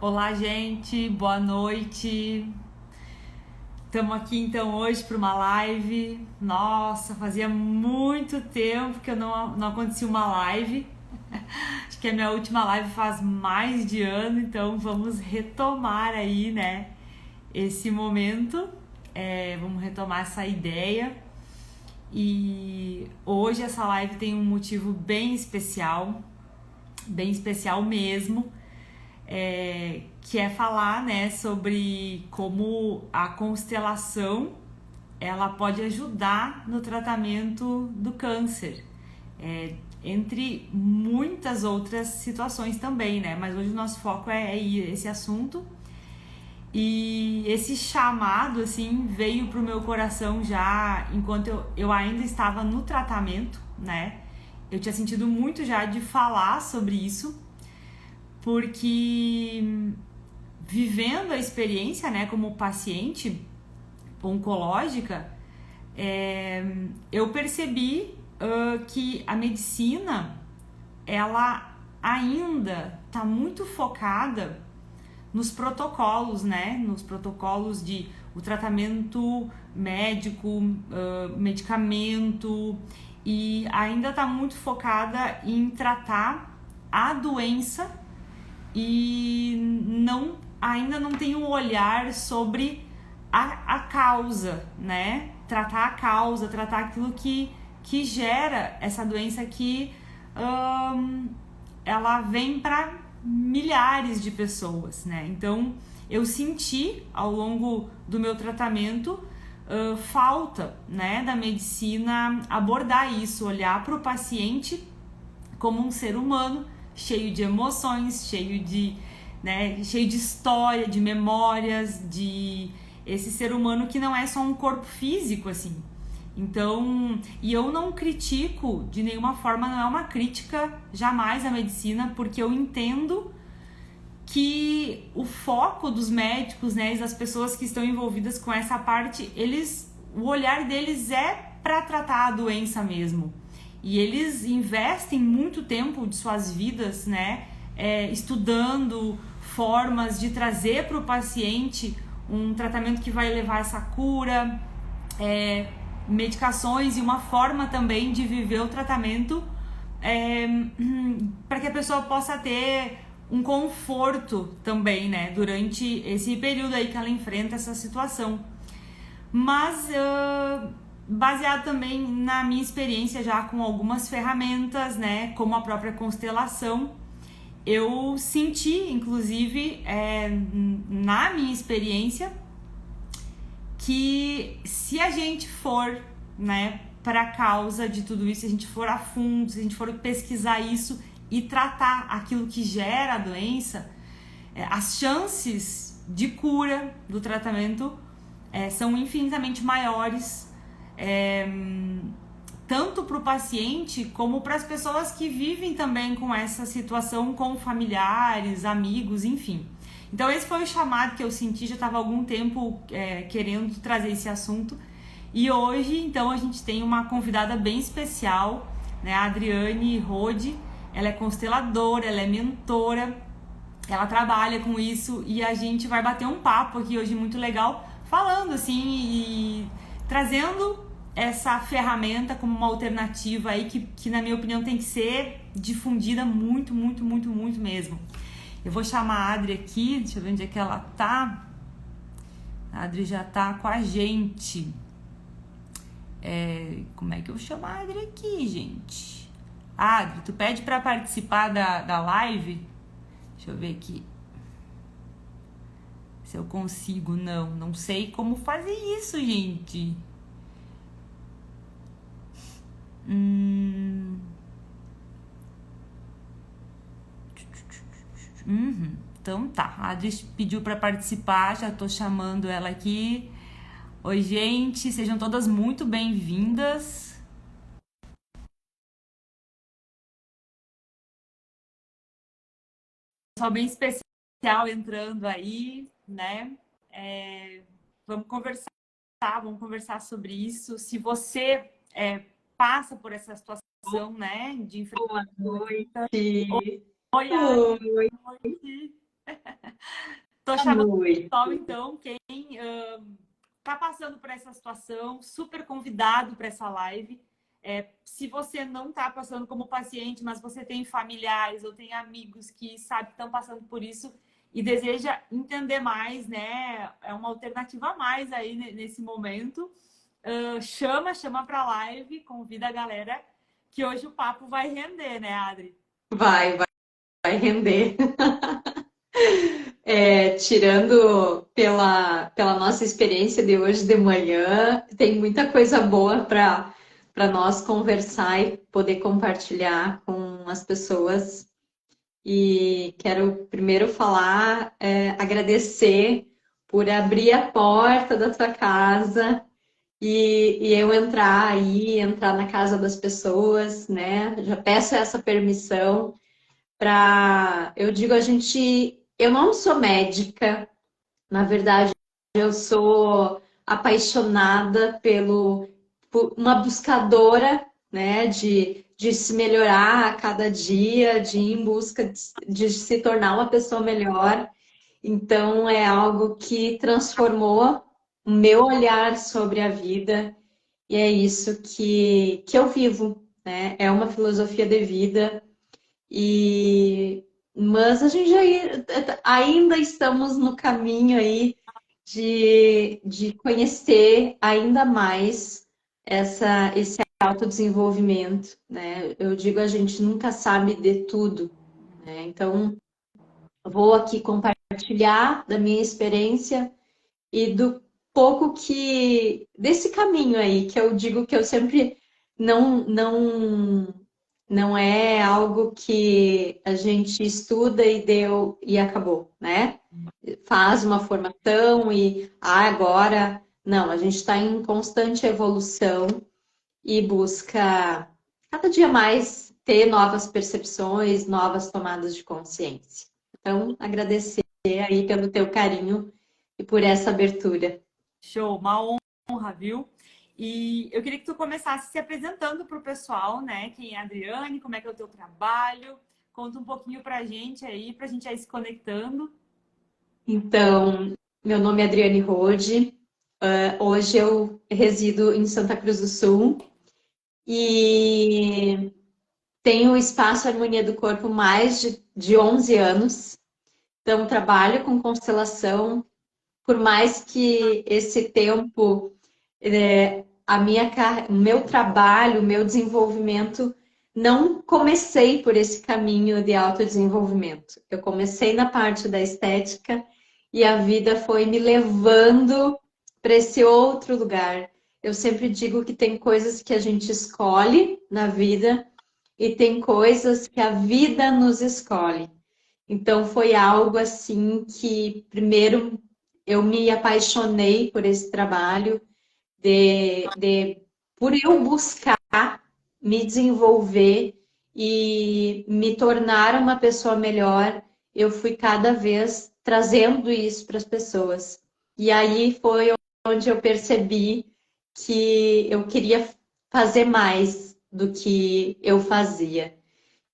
Olá, gente, boa noite. Estamos aqui então hoje para uma live. Nossa, fazia muito tempo que eu não acontecia uma live. Acho que a minha última live faz mais de ano, então vamos retomar aí, né, esse momento. Vamos retomar essa ideia. E hoje essa live tem um motivo bem especial mesmo. Que é falar, né, sobre como a constelação ela pode ajudar no tratamento do câncer, entre muitas outras situações também, né? Mas hoje o nosso foco é esse assunto. E esse chamado, assim, veio pro meu coração já enquanto eu ainda estava no tratamento, né? Eu tinha sentido muito já de falar sobre isso, porque vivendo a experiência, né, como paciente oncológica, eu percebi que a medicina, ela ainda está muito focada nos protocolos, né, nos protocolos de o tratamento médico, medicamento, e ainda está muito focada em tratar a doença e ainda não tem um olhar sobre a causa, né? Tratar a causa, tratar aquilo que gera essa doença que ela vem para milhares de pessoas, né? Então, eu senti ao longo do meu tratamento falta, né, da medicina abordar isso, olhar para o paciente como um ser humano cheio de emoções, cheio de história, de memórias, de esse ser humano que não é só um corpo físico, assim. Então, e eu não critico de nenhuma forma, não é uma crítica jamais à medicina, porque eu entendo que o foco dos médicos, né, e das pessoas que estão envolvidas com essa parte, o olhar deles é para tratar a doença mesmo. E eles investem muito tempo de suas vidas, né, estudando formas de trazer para o paciente um tratamento que vai levar essa cura, medicações e uma forma também de viver o tratamento para que a pessoa possa ter um conforto também, né, durante esse período aí que ela enfrenta essa situação. Mas baseado também na minha experiência já com algumas ferramentas, né, como a própria constelação, eu senti, inclusive, na minha experiência, que se a gente for, né, para a causa de tudo isso, se a gente for a fundo, se a gente for pesquisar isso e tratar aquilo que gera a doença, as chances de cura do tratamento são infinitamente maiores, tanto para o paciente como para as pessoas que vivem também com essa situação, com familiares, amigos, enfim. Então esse foi o chamado que eu senti, já estava há algum tempo querendo trazer esse assunto. E hoje, então, a gente tem uma convidada bem especial, né, a Adriane Rode. Ela é consteladora, ela é mentora, ela trabalha com isso e a gente vai bater um papo aqui hoje muito legal, falando assim e trazendo essa ferramenta como uma alternativa aí que na minha opinião tem que ser difundida muito, muito, muito, muito mesmo. Eu vou chamar a Adri aqui, deixa eu ver onde é que ela tá. A Adri já tá com a gente. Como é que eu chamo a Adri aqui, gente? Adri, tu pede pra participar da live? Deixa eu ver aqui. Se eu consigo, não sei como fazer isso, gente. Então tá, a Adri pediu para participar, já tô chamando ela aqui. Oi, gente, sejam todas muito bem-vindas. Só bem especial entrando aí, né? Vamos conversar sobre isso. Se você passa por essa situação, né, de enfrentar. Boa noite. Oi, Adri. Oi. Oi. Tô Boa chamando o noite. pessoal, então, quem tá passando por essa situação, super convidado para essa live. Se você não está passando como paciente, mas você tem familiares ou tem amigos que sabe que estão passando por isso e deseja entender mais, né? É uma alternativa a mais aí nesse momento. Chama para a live, convida a galera, que hoje o papo vai render, né, Adri? Vai render. Tirando pela nossa experiência de hoje de manhã, tem muita coisa boa para nós conversar e poder compartilhar com as pessoas. E quero primeiro agradecer por abrir a porta da tua casa e eu entrar na casa das pessoas, né? Já peço essa permissão eu digo, eu não sou médica, na verdade, eu sou apaixonada por uma buscadora, né, de se melhorar a cada dia, de ir em busca de se tornar uma pessoa melhor. Então, é algo que transformou o meu olhar sobre a vida e é isso que eu vivo, né? É uma filosofia de vida e mas a gente ainda estamos no caminho aí de conhecer ainda mais esse autodesenvolvimento, né? Eu digo, a gente nunca sabe de tudo, né? Então, vou aqui compartilhar da minha experiência e do pouco desse caminho aí, que eu digo que eu sempre não é algo que a gente estuda e deu e acabou, né? Faz uma formação e agora não, a gente está em constante evolução e busca cada dia mais ter novas percepções, novas tomadas de consciência. Então, agradecer aí pelo teu carinho e por essa abertura. Show, uma honra, viu? E eu queria que tu começasse se apresentando para o pessoal, né? Quem é a Adriane, como é que é o teu trabalho? Conta um pouquinho para a gente aí, para a gente ir se conectando. Então, meu nome é Adriane Rode. Hoje eu resido em Santa Cruz do Sul e tenho o Espaço Harmonia do Corpo mais de 11 anos. Então, trabalho com constelação, por mais que esse tempo, o meu trabalho, o meu desenvolvimento, não comecei por esse caminho de autodesenvolvimento. Eu comecei na parte da estética e a vida foi me levando para esse outro lugar. Eu sempre digo que tem coisas que a gente escolhe na vida e tem coisas que a vida nos escolhe. Então foi algo assim que primeiro eu me apaixonei por esse trabalho, por eu buscar me desenvolver e me tornar uma pessoa melhor, eu fui cada vez trazendo isso para as pessoas. E aí foi onde eu percebi que eu queria fazer mais do que eu fazia.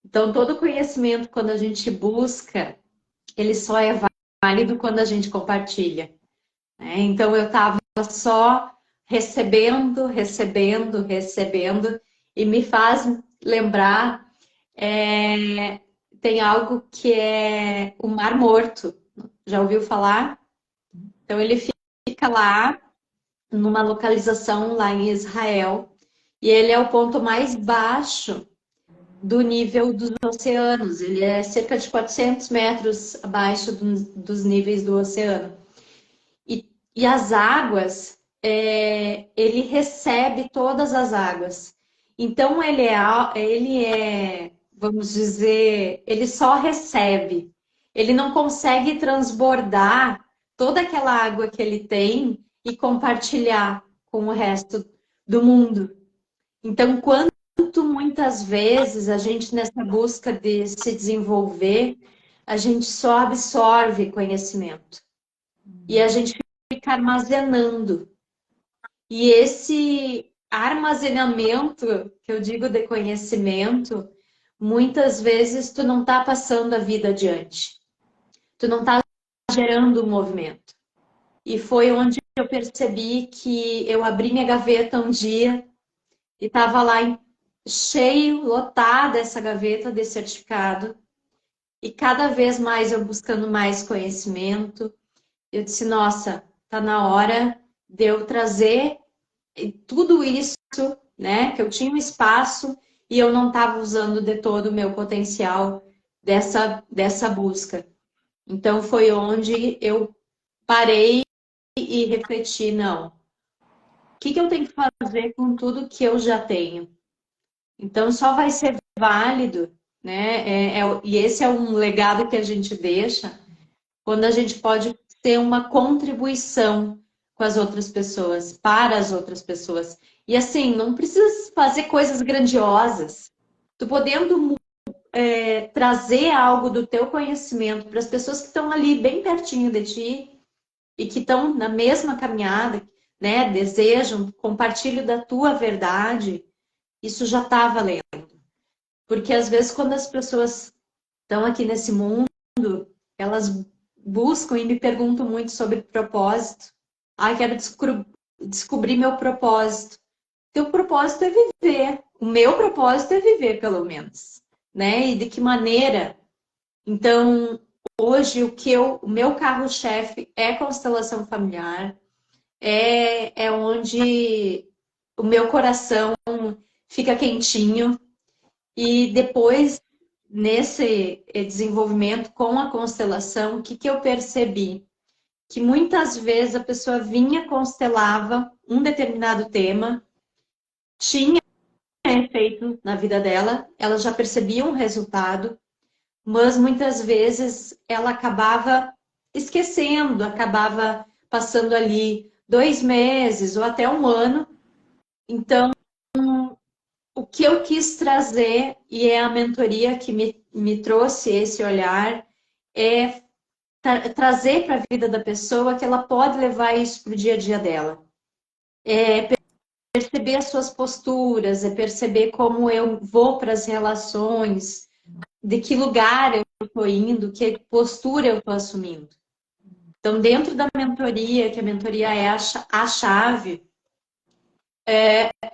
Então, todo conhecimento, quando a gente busca, ele só é válido quando a gente compartilha, né? Então, eu estava só recebendo, e me faz lembrar, é, tem algo que é o Mar Morto. Já ouviu falar? Então, ele fica lá, numa localização lá em Israel, e ele é o ponto mais baixo do nível dos oceanos. Ele é cerca de 400 metros abaixo dos níveis do oceano. E as águas, ele recebe todas as águas. Então, vamos dizer, ele só recebe. Ele não consegue transbordar toda aquela água que ele tem e compartilhar com o resto do mundo. Então, muitas vezes a gente, nessa busca de se desenvolver, a gente só absorve conhecimento e a gente fica armazenando. E esse armazenamento, que eu digo de conhecimento, muitas vezes tu não está passando a vida adiante. Tu não está gerando um movimento. E foi onde eu percebi que eu abri minha gaveta um dia e estava lá cheio, lotada essa gaveta de certificado. E cada vez mais eu buscando mais conhecimento, eu disse, nossa, tá na hora de eu trazer tudo isso, né? Que eu tinha um espaço e eu não estava usando de todo o meu potencial dessa busca. Então foi onde eu parei e refleti, não, o que eu tenho que fazer com tudo que eu já tenho? Então só vai ser válido, né? E esse é um legado que a gente deixa quando a gente pode ter uma contribuição com as outras pessoas, para as outras pessoas. E assim, não precisa fazer coisas grandiosas. Tu podendo trazer algo do teu conhecimento para as pessoas que estão ali bem pertinho de ti e que estão na mesma caminhada, né? Desejam compartilho da tua verdade, isso já está valendo. Porque às vezes quando as pessoas estão aqui nesse mundo, elas buscam e me perguntam muito sobre propósito. Ah, quero descobrir meu propósito. Teu propósito é viver. O meu propósito é viver, pelo menos, né? E de que maneira? Então, hoje o meu carro-chefe é constelação familiar. É onde o meu coração fica quentinho. E depois, nesse desenvolvimento com a constelação, o que eu percebi? Que muitas vezes a pessoa vinha, constelava um determinado tema, tinha efeito na vida dela, ela já percebia um resultado, mas muitas vezes ela acabava esquecendo, acabava passando ali 2 meses ou até um ano. Então, o que eu quis trazer, e é a mentoria que me trouxe esse olhar, é trazer para a vida da pessoa que ela pode levar isso para o dia a dia dela. É perceber as suas posturas, é perceber como eu vou para as relações, de que lugar eu estou indo, que postura eu estou assumindo. Então, dentro da mentoria, que a mentoria é a chave,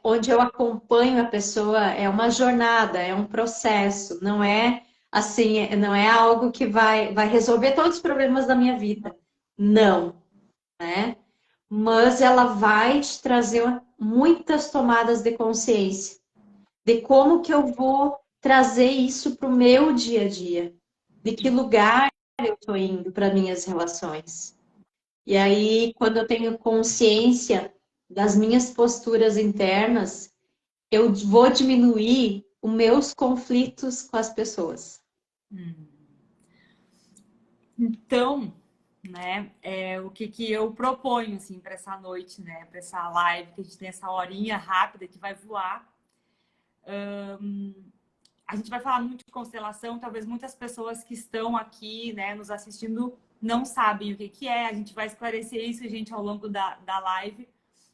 onde eu acompanho a pessoa, é uma jornada, é um processo, não é assim, não é algo que vai resolver todos os problemas da minha vida. Não, né? Mas ela vai te trazer muitas tomadas de consciência de como que eu vou trazer isso para o meu dia a dia, de que lugar eu estou indo para minhas relações. E aí, quando eu tenho consciência das minhas posturas internas, eu vou diminuir os meus conflitos com as pessoas. Então, né, o que eu proponho, assim, para essa noite, né, para essa live, que a gente tem essa horinha rápida que vai voar. A gente vai falar muito de constelação, talvez muitas pessoas que estão aqui, né, nos assistindo não sabem o que é, a gente vai esclarecer isso, gente, ao longo da live,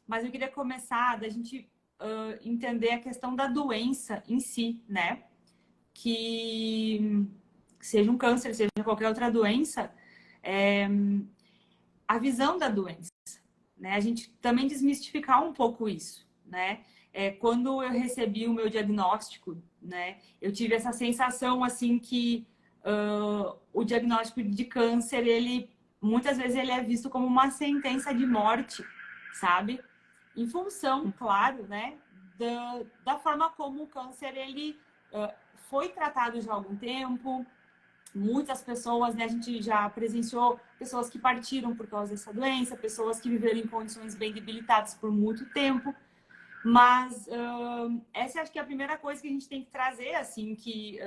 mas eu queria começar da gente entender a questão da doença em si, né, que seja um câncer, seja qualquer outra doença, a visão da doença, né, a gente também desmistificar um pouco isso, né, quando eu recebi o meu diagnóstico, né, eu tive essa sensação assim que o diagnóstico de câncer, ele muitas vezes ele é visto como uma sentença de morte, sabe? Em função, claro, né, da forma como o câncer ele foi tratado já há algum tempo. Muitas pessoas, né, a gente já presenciou pessoas que partiram por causa dessa doença, pessoas que viveram em condições bem debilitadas por muito tempo. Mas essa acho que é a primeira coisa que a gente tem que trazer, assim, que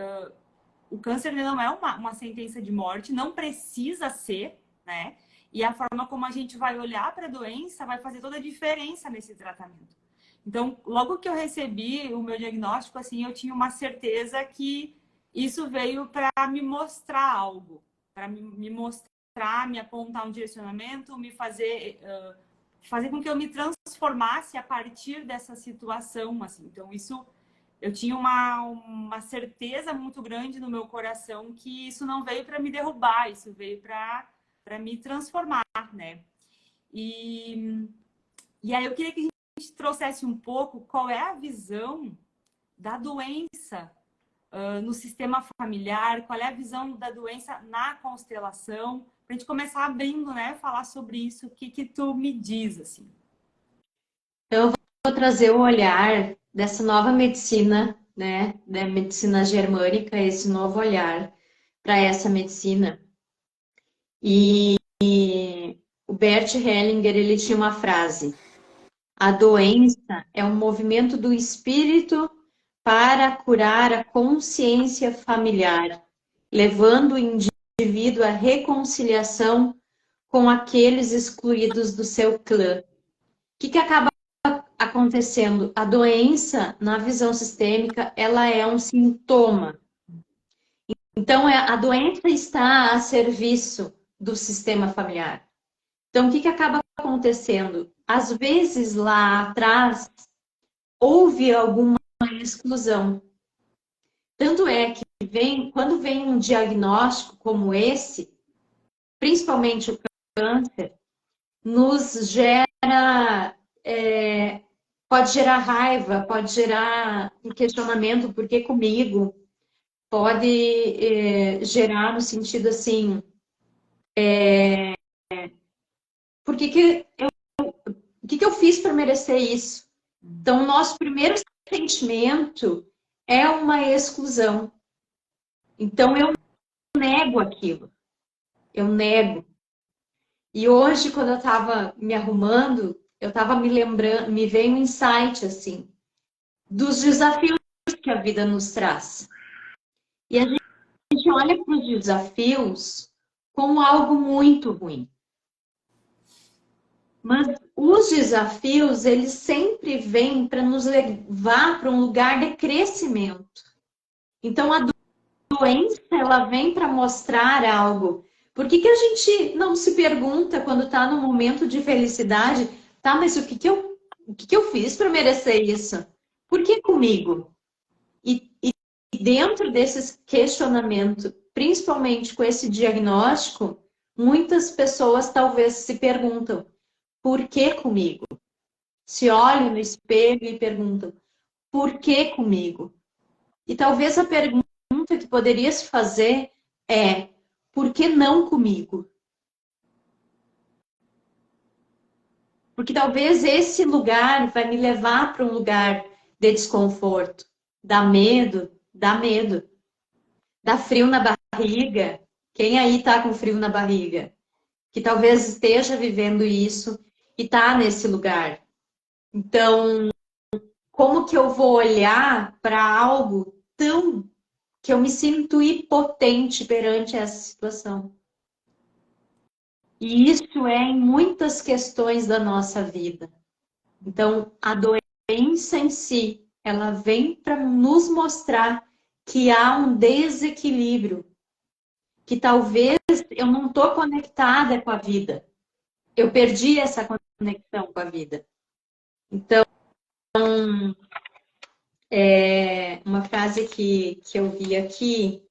o câncer não é uma sentença de morte, não precisa ser, né? E a forma como a gente vai olhar para a doença vai fazer toda a diferença nesse tratamento. Então, logo que eu recebi o meu diagnóstico, assim, eu tinha uma certeza que isso veio para me mostrar algo, para me mostrar, me apontar um direcionamento, me fazer fazer com que eu me transformasse a partir dessa situação, assim. Então, isso, eu tinha uma certeza muito grande no meu coração que isso não veio para me derrubar, isso veio para para me transformar, né? E aí eu queria que a gente trouxesse um pouco qual é a visão da doença no sistema familiar, qual é a visão da doença na constelação, para a gente começar abrindo, né? Falar sobre isso, o que tu me diz, assim. Então, eu vou trazer o olhar dessa nova medicina, né, da medicina germânica, esse novo olhar para essa medicina. E o Bert Hellinger, ele tinha uma frase: a doença é um movimento do espírito para curar a consciência familiar, levando o indivíduo à reconciliação com aqueles excluídos do seu clã. O que acaba acontecendo? A doença, na visão sistêmica, ela é um sintoma. Então, a doença está a serviço do sistema familiar. Então, o que acaba acontecendo? Às vezes, lá atrás, houve alguma exclusão. Tanto é que quando vem um diagnóstico como esse, principalmente o câncer, nos gera, pode gerar raiva, pode gerar um questionamento, por que comigo? Pode gerar no sentido assim, por que o que eu fiz para merecer isso? Então, o nosso primeiro sentimento é uma exclusão. Então, eu nego aquilo. Eu nego. E hoje, quando eu estava me arrumando, eu estava me lembrando, me veio um insight, assim, dos desafios que a vida nos traz. E a gente olha para os desafios como algo muito ruim. Mas os desafios, eles sempre vêm para nos levar para um lugar de crescimento. Então, a doença, ela vem para mostrar algo. Por que a gente não se pergunta quando está no momento de felicidade, tá, mas o que eu fiz para merecer isso? Por que comigo? E dentro desses questionamentos, principalmente com esse diagnóstico, muitas pessoas talvez se perguntam, por que comigo? Se olham no espelho e perguntam, por que comigo? E talvez a pergunta que poderia se fazer é, por que não comigo? Porque talvez esse lugar vai me levar para um lugar de desconforto, dá medo, dá medo, dá frio na barriga. Quem aí tá com frio na barriga? Que talvez esteja vivendo isso e tá nesse lugar. Então, como que eu vou olhar para algo tão que eu me sinto impotente perante essa situação? E isso é em muitas questões da nossa vida. Então, a doença em si, ela vem para nos mostrar que há um desequilíbrio, que talvez eu não estou conectada com a vida. Eu perdi essa conexão com a vida. Então, uma frase que eu vi aqui,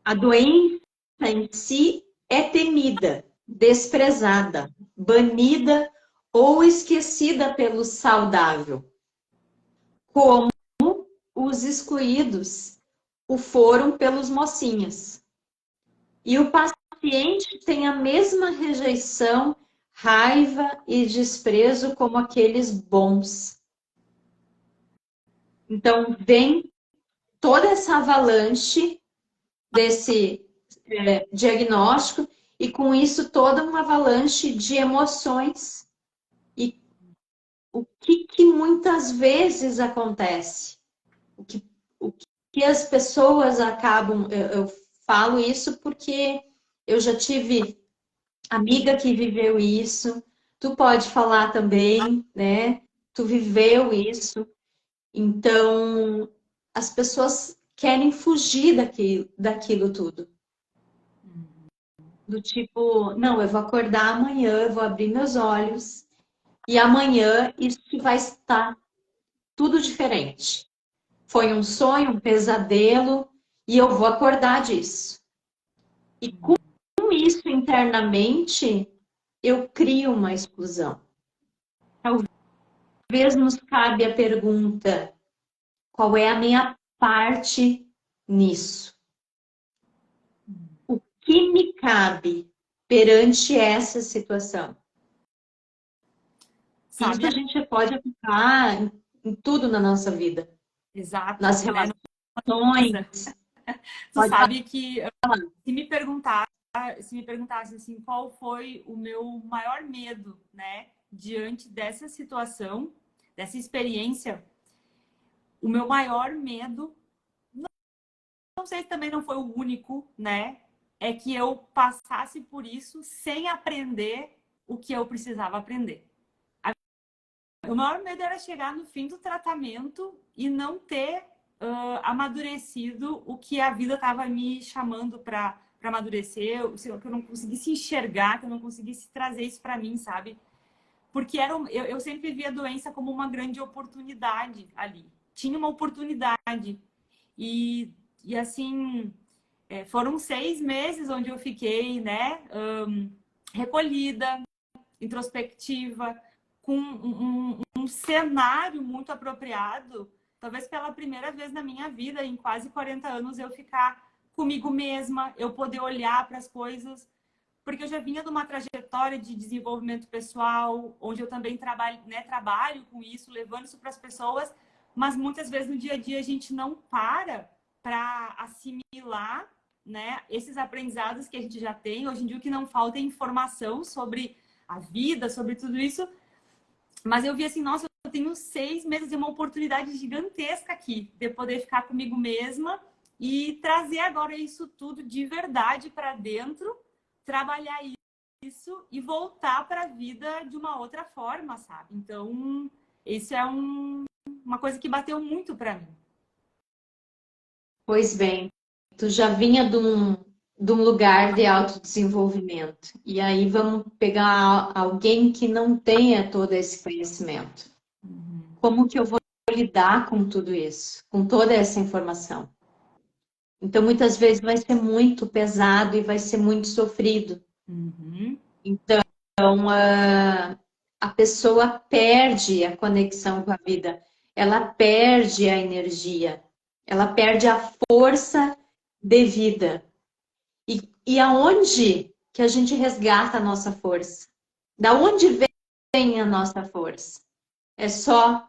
a doença em si é temida, desprezada, banida ou esquecida pelo saudável, como os excluídos o foram pelos mocinhos. E o paciente tem a mesma rejeição, raiva e desprezo como aqueles bons. Então, vem toda essa avalanche desse diagnóstico e, com isso, toda uma avalanche de emoções. E o que muitas vezes acontece? O que as pessoas acabam... Eu falo isso porque eu já tive amiga que viveu isso. Tu pode falar também, né? Tu viveu isso. Então, as pessoas querem fugir daquilo tudo. Do tipo, não, eu vou acordar amanhã, eu vou abrir meus olhos e amanhã isso vai estar tudo diferente. Foi um sonho, um pesadelo e eu vou acordar disso. E com isso internamente eu crio uma exclusão. Talvez nos cabe a pergunta: qual é a minha parte nisso? O que me cabe perante essa situação? Isso Sabe? a gente pode aplicar em tudo na nossa vida. Exato, Nas né? relações. Tu Pode sabe que falar. se me perguntasse assim, qual foi o meu maior medo, né, diante dessa situação, dessa experiência, o meu maior medo, não sei se também não foi o único, né, é que eu passasse por isso sem aprender o que eu precisava aprender. O maior medo era chegar no fim do tratamento e não ter amadurecido o que a vida estava me chamando para amadurecer, que eu não conseguisse enxergar, que eu não conseguisse trazer isso para mim, sabe? Porque eu sempre vi a doença como uma grande oportunidade ali. Tinha uma oportunidade. E assim, foram 6 meses onde eu fiquei, né, recolhida, introspectiva, com um cenário muito apropriado, talvez pela primeira vez na minha vida, em quase 40 anos, eu ficar comigo mesma, eu poder olhar para as coisas, porque eu já vinha de uma trajetória de desenvolvimento pessoal, onde eu também trabalho com isso, levando isso para as pessoas, mas muitas vezes no dia a dia a gente não para assimilar, né, esses aprendizados que a gente já tem. Hoje em dia o que não falta é informação sobre a vida, sobre tudo isso. Mas eu vi assim, nossa, eu tenho 6 meses de uma oportunidade gigantesca aqui, de poder ficar comigo mesma e trazer agora isso tudo de verdade para dentro, trabalhar isso e voltar para a vida de uma outra forma, sabe? Então, isso é uma coisa que bateu muito para mim. Pois bem, tu já vinha de um lugar de autodesenvolvimento. E aí vamos pegar alguém que não tenha todo esse conhecimento. Como que eu vou lidar com tudo isso, com toda essa informação? Então, muitas vezes vai ser muito pesado e vai ser muito sofrido. Uhum. Então, a pessoa perde a conexão com a vida, ela perde a energia, ela perde a força de vida. E aonde que a gente resgata a nossa força? Da onde vem a nossa força? É só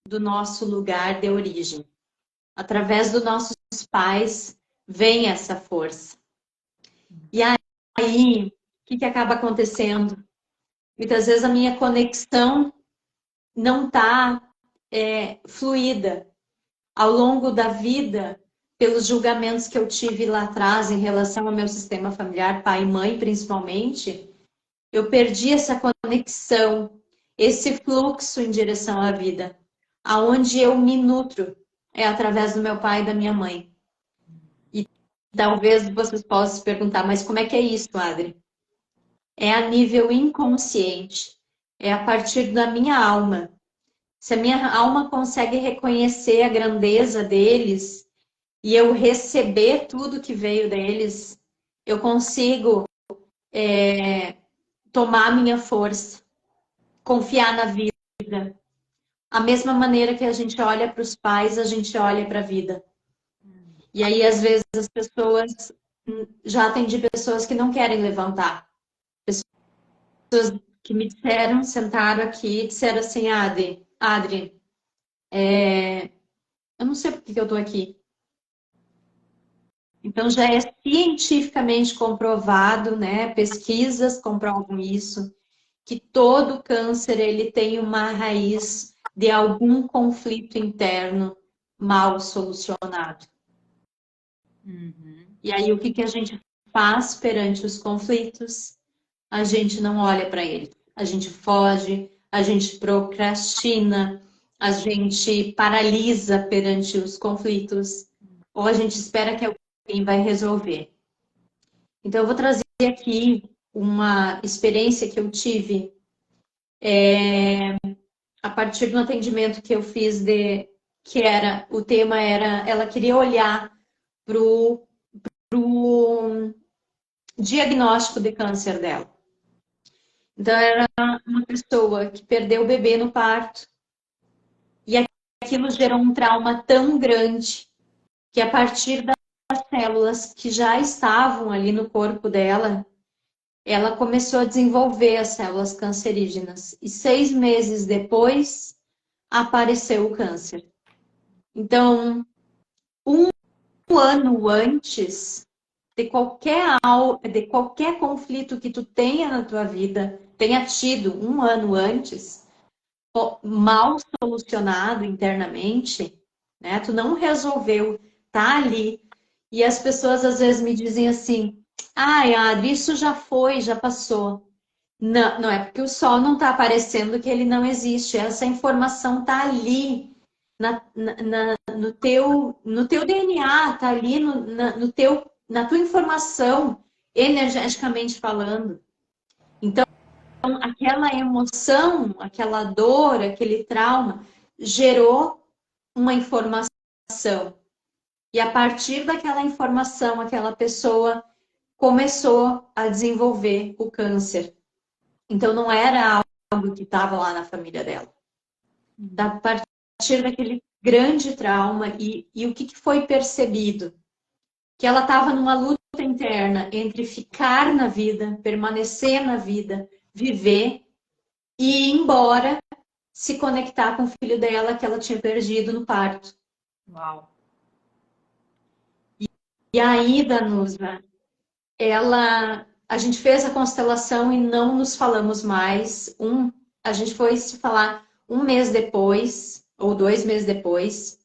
do nosso lugar de origem. Através dos nossos pais vem essa força. E aí, o que acaba acontecendo? Muitas vezes a minha conexão não está fluida. Ao longo da vida, pelos julgamentos que eu tive lá atrás em relação ao meu sistema familiar, pai e mãe principalmente, eu perdi essa conexão, esse fluxo em direção à vida. Aonde eu me nutro é através do meu pai e da minha mãe. E talvez vocês possam se perguntar, mas como é que é isso, Adri? É a nível inconsciente. É a partir da minha alma. Se a minha alma consegue reconhecer a grandeza deles e eu receber tudo que veio deles, eu consigo tomar minha força, confiar na vida. A mesma maneira que a gente olha para os pais, a gente olha para a vida. E aí, às vezes, as pessoas, já atendi pessoas que não querem levantar. Pessoas que me disseram, sentaram aqui e disseram assim, Adri, eu não sei por que eu estou aqui. Então, já é cientificamente comprovado, né? Pesquisas comprovam isso, que todo câncer ele tem uma raiz de algum conflito interno mal solucionado. Uhum. E aí, o que a gente faz perante os conflitos? A gente não olha para eles. A gente foge, a gente procrastina, a gente paralisa perante os conflitos, ou a gente espera que alguém vai resolver. Então, eu vou trazer aqui uma experiência que eu tive a partir do atendimento que eu fiz o tema era, ela queria olhar pro diagnóstico de câncer dela. Então, era uma pessoa que perdeu o bebê no parto. E aquilo gerou um trauma tão grande que, a partir das células que já estavam ali no corpo dela, ela começou a desenvolver as células cancerígenas. E 6 meses depois, apareceu o câncer. Então, um ano antes de qualquer conflito que tu tenha na tua vida, tenha tido um ano antes, mal solucionado internamente, né? Tu não resolveu, tá ali. E as pessoas às vezes me dizem assim: ai, Adri, isso já foi, já passou. Não, não é porque o sol não está aparecendo que ele não existe. Essa informação está ali no teu DNA, está ali na tua informação, energeticamente falando. Então, aquela emoção, aquela dor, aquele trauma, gerou uma informação. E a partir daquela informação, aquela pessoa começou a desenvolver o câncer. Então, não era algo que estava lá na família dela. A partir daquele grande trauma, e o que foi percebido? Que ela estava numa luta interna entre ficar na vida, permanecer na vida, viver, e ir embora, se conectar com o filho dela que ela tinha perdido no parto. Uau. E aí, Danusa, a gente fez a constelação e não nos falamos mais. A gente foi se falar 1 mês depois, ou 2 meses depois,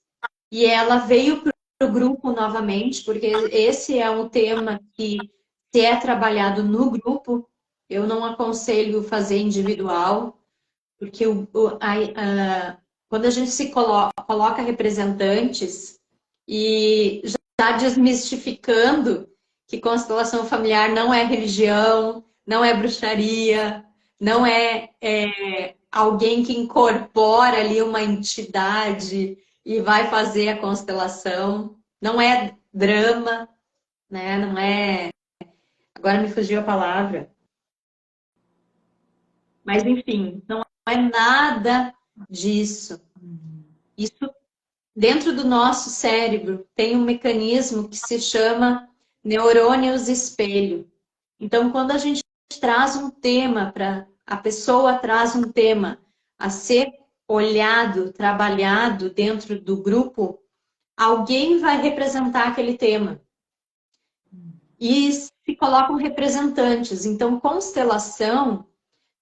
e ela veio para o grupo novamente, porque esse é um tema que, se é trabalhado no grupo, eu não aconselho fazer individual, porque quando a gente se coloca representantes e já está desmistificando que constelação familiar não é religião, não é bruxaria, não é alguém que incorpora ali uma entidade e vai fazer a constelação, não é drama, né? Não é. Agora me fugiu a palavra. Mas, enfim, não é nada disso. Isso, dentro do nosso cérebro, tem um mecanismo que se chama neurônios espelho. Então, quando a gente traz um tema a pessoa traz um tema a ser olhado, trabalhado dentro do grupo, alguém vai representar aquele tema. E se colocam representantes. Então, constelação,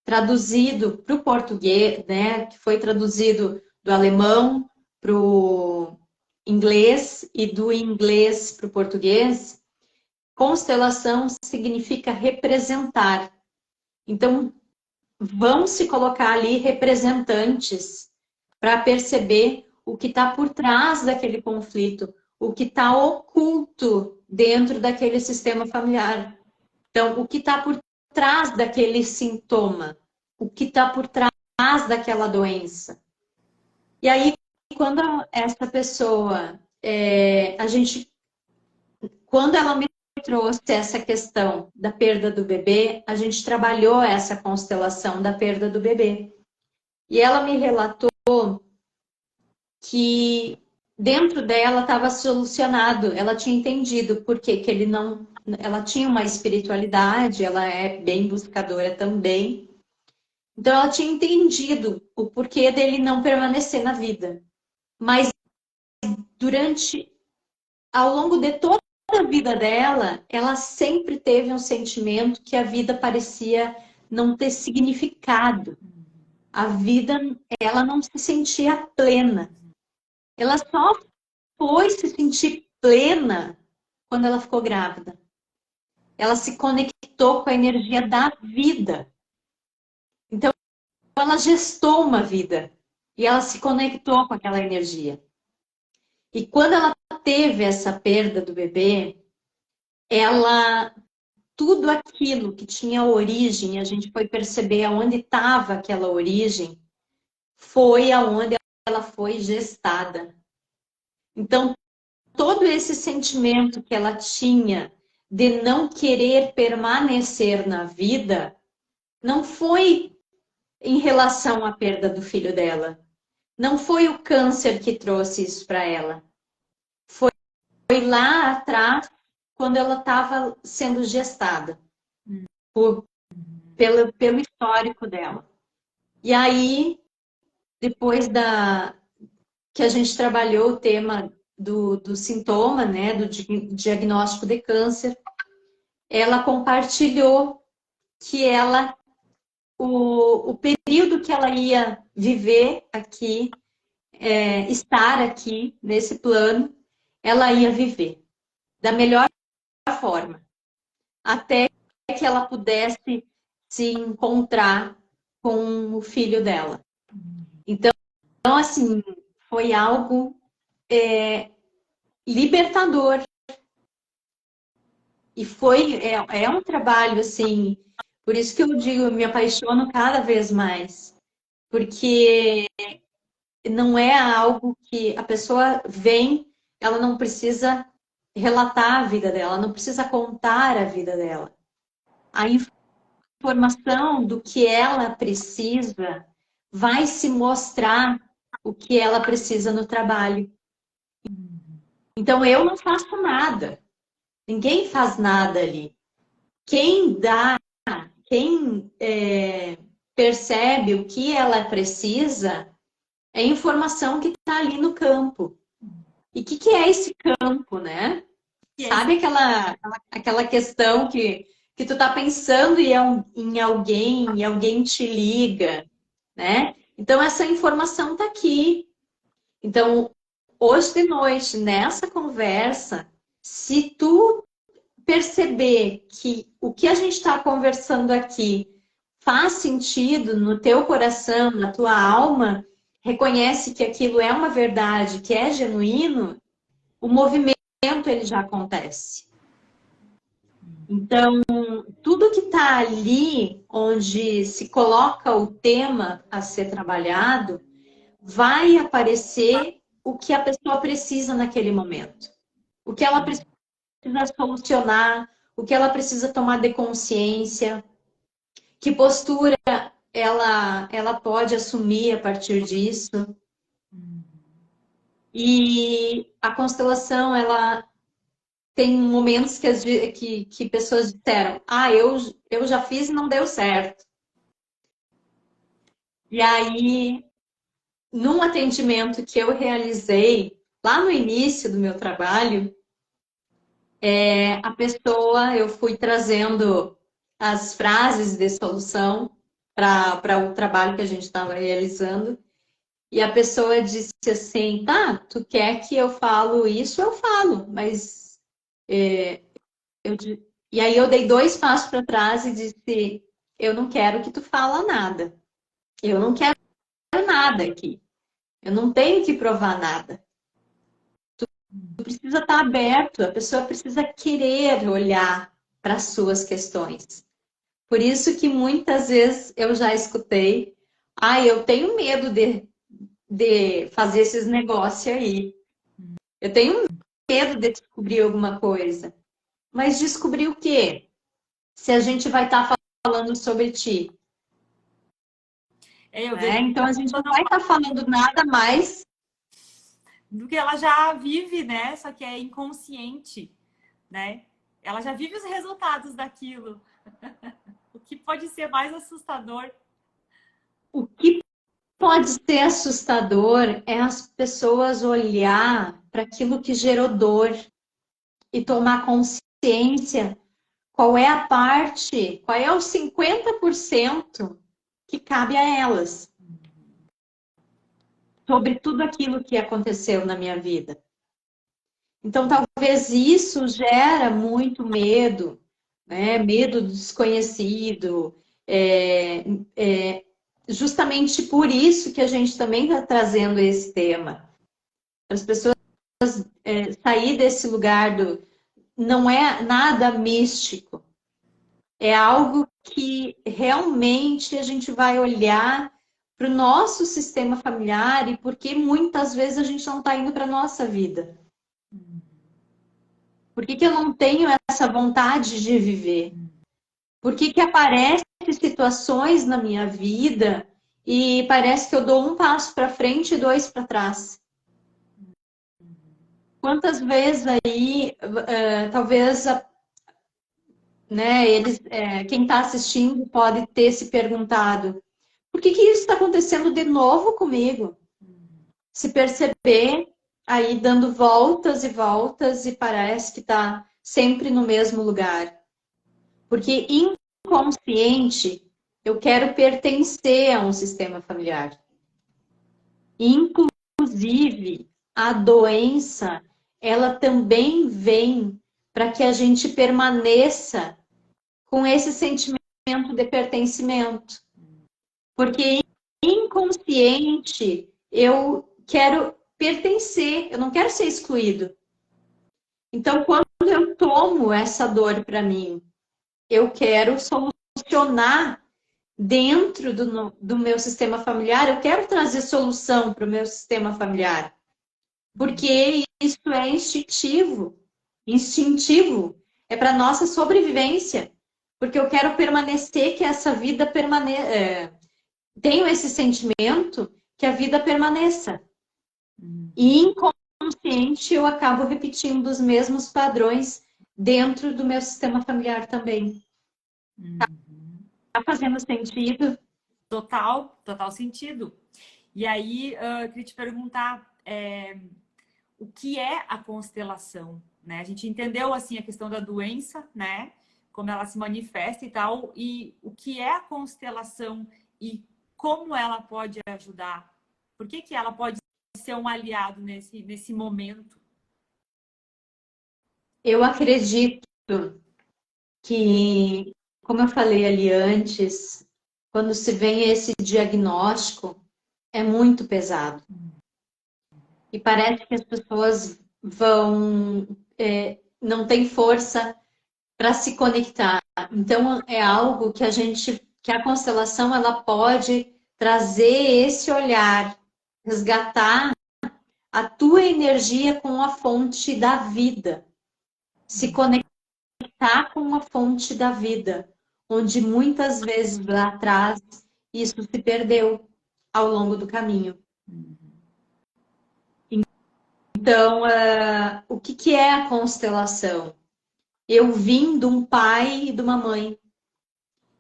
traduzido para o português, né, que foi traduzido do alemão para o inglês e do inglês para o português, constelação significa representar. Então, vão se colocar ali representantes para perceber o que está por trás daquele conflito, o que está oculto dentro daquele sistema familiar. Então, o que está por trás daquele sintoma, o que está por trás daquela doença. E aí, quando essa pessoa, quando ela me trouxe essa questão da perda do bebê, a gente trabalhou essa constelação da perda do bebê. E ela me relatou que dentro dela estava solucionado, ela tinha entendido por que ele não. Ela tinha uma espiritualidade, ela é bem buscadora também. Então ela tinha entendido o porquê dele não permanecer na vida. Mas ao longo de toda a vida dela, ela sempre teve um sentimento que a vida parecia não ter significado. A vida, ela não se sentia plena. Ela só foi se sentir plena quando ela ficou grávida. Ela se conectou com a energia da vida. Então, ela gestou uma vida e ela se conectou com aquela energia. E quando ela teve essa perda do bebê, tudo aquilo que tinha origem, a gente foi perceber aonde estava aquela origem, foi aonde ela foi gestada. Então, todo esse sentimento que ela tinha de não querer permanecer na vida não foi em relação à perda do filho dela. Não foi o câncer que trouxe isso para ela. Foi lá atrás, quando ela estava sendo gestada, por, pelo histórico dela. E aí, depois que a gente trabalhou o tema do sintoma, né, do diagnóstico de câncer, ela compartilhou que o período que ela ia viver aqui, estar aqui nesse plano, ela ia viver da melhor forma, até que ela pudesse se encontrar com o filho dela. Então, assim, foi algo libertador. E é um trabalho, assim, por isso que eu digo, eu me apaixono cada vez mais. Porque não é algo que a pessoa vem, ela não precisa relatar a vida dela, não precisa contar a vida dela. A informação do que ela precisa vai se mostrar o que ela precisa no trabalho. Então eu não faço nada. Ninguém faz nada ali. Quem dá, quem percebe o que ela precisa é informação que está ali no campo. E o que é esse campo, né? Sabe aquela questão que tu tá pensando em alguém e alguém te liga, né? Então essa informação tá aqui. Então, hoje de noite, nessa conversa, se tu perceber que o que a gente está conversando aqui faz sentido no teu coração, na tua alma, reconhece que aquilo é uma verdade, que é genuíno, o movimento ele já acontece. Então, tudo que está ali, onde se coloca o tema a ser trabalhado, vai aparecer o que a pessoa precisa naquele momento. O que ela precisa solucionar, o que ela precisa tomar de consciência, que postura ela pode assumir a partir disso. E a constelação, ela tem momentos que pessoas disseram, eu já fiz e não deu certo. E aí, num atendimento que eu realizei lá no início do meu trabalho, a pessoa, eu fui trazendo as frases de solução para o trabalho que a gente estava realizando. E a pessoa disse assim, tá, tu quer que eu falo isso? Eu falo, mas... E aí eu dei 2 passos para trás e disse, eu não quero que tu fala nada. Eu não quero nada aqui. Eu não tenho que provar nada. Tu precisa estar aberto, a pessoa precisa querer olhar para as suas questões. Por isso que muitas vezes eu já escutei, eu tenho medo de fazer esses negócios aí. Eu tenho medo de descobrir alguma coisa. Mas descobrir o quê? Se a gente vai estar falando sobre ti. Então a gente não vai estar falando nada mais do que ela já vive, né? Só que é inconsciente, né? Ela já vive os resultados daquilo. O que pode ser mais assustador? O que pode ser assustador é as pessoas olhar para aquilo que gerou dor e tomar consciência qual é a parte, qual é os 50% que cabe a elas sobre tudo aquilo que aconteceu na minha vida. Então, talvez isso gera muito medo, né? Medo do desconhecido. Justamente por isso que a gente também está trazendo esse tema. As pessoas sair desse lugar não é nada místico. É algo que realmente a gente vai olhar para o nosso sistema familiar e porque muitas vezes a gente não está indo para a nossa vida. Por que que eu não tenho essa vontade de viver? Por que que aparecem situações na minha vida e parece que eu dou um passo para frente e dois para trás? Quantas vezes aí, talvez, né, quem está assistindo pode ter se perguntado: por que que isso está acontecendo de novo comigo? Se perceber aí dando voltas e voltas e parece que está sempre no mesmo lugar. Porque inconsciente, eu quero pertencer a um sistema familiar. Inclusive, a doença, ela também vem para que a gente permaneça com esse sentimento de pertencimento. Porque inconsciente, eu quero pertencer, eu não quero ser excluído. Então, quando eu tomo essa dor para mim, eu quero solucionar dentro do meu sistema familiar, eu quero trazer solução para o meu sistema familiar. Porque isso é instintivo. Instintivo. É para nossa sobrevivência. Porque eu quero permanecer, que essa vida permaneça. Tenho esse sentimento que a vida permaneça. E inconsciente eu acabo repetindo os mesmos padrões dentro do meu sistema familiar também. Tá fazendo sentido? Total sentido. E aí, eu queria te perguntar o que é a constelação, né? A gente entendeu, assim, a questão da doença, né? Como ela se manifesta e tal, e o que é a constelação e como ela pode ajudar? Por que que ela pode ser um aliado nesse momento? Eu acredito que, como eu falei ali antes, quando se vem esse diagnóstico, é muito pesado. E parece que as pessoas não têm força para se conectar. Então, é algo que que a constelação, ela pode trazer esse olhar, resgatar a tua energia com a fonte da vida. Se conectar com a fonte da vida, onde muitas vezes lá atrás isso se perdeu ao longo do caminho. Então, o que é a constelação? Eu vim de um pai e de uma mãe,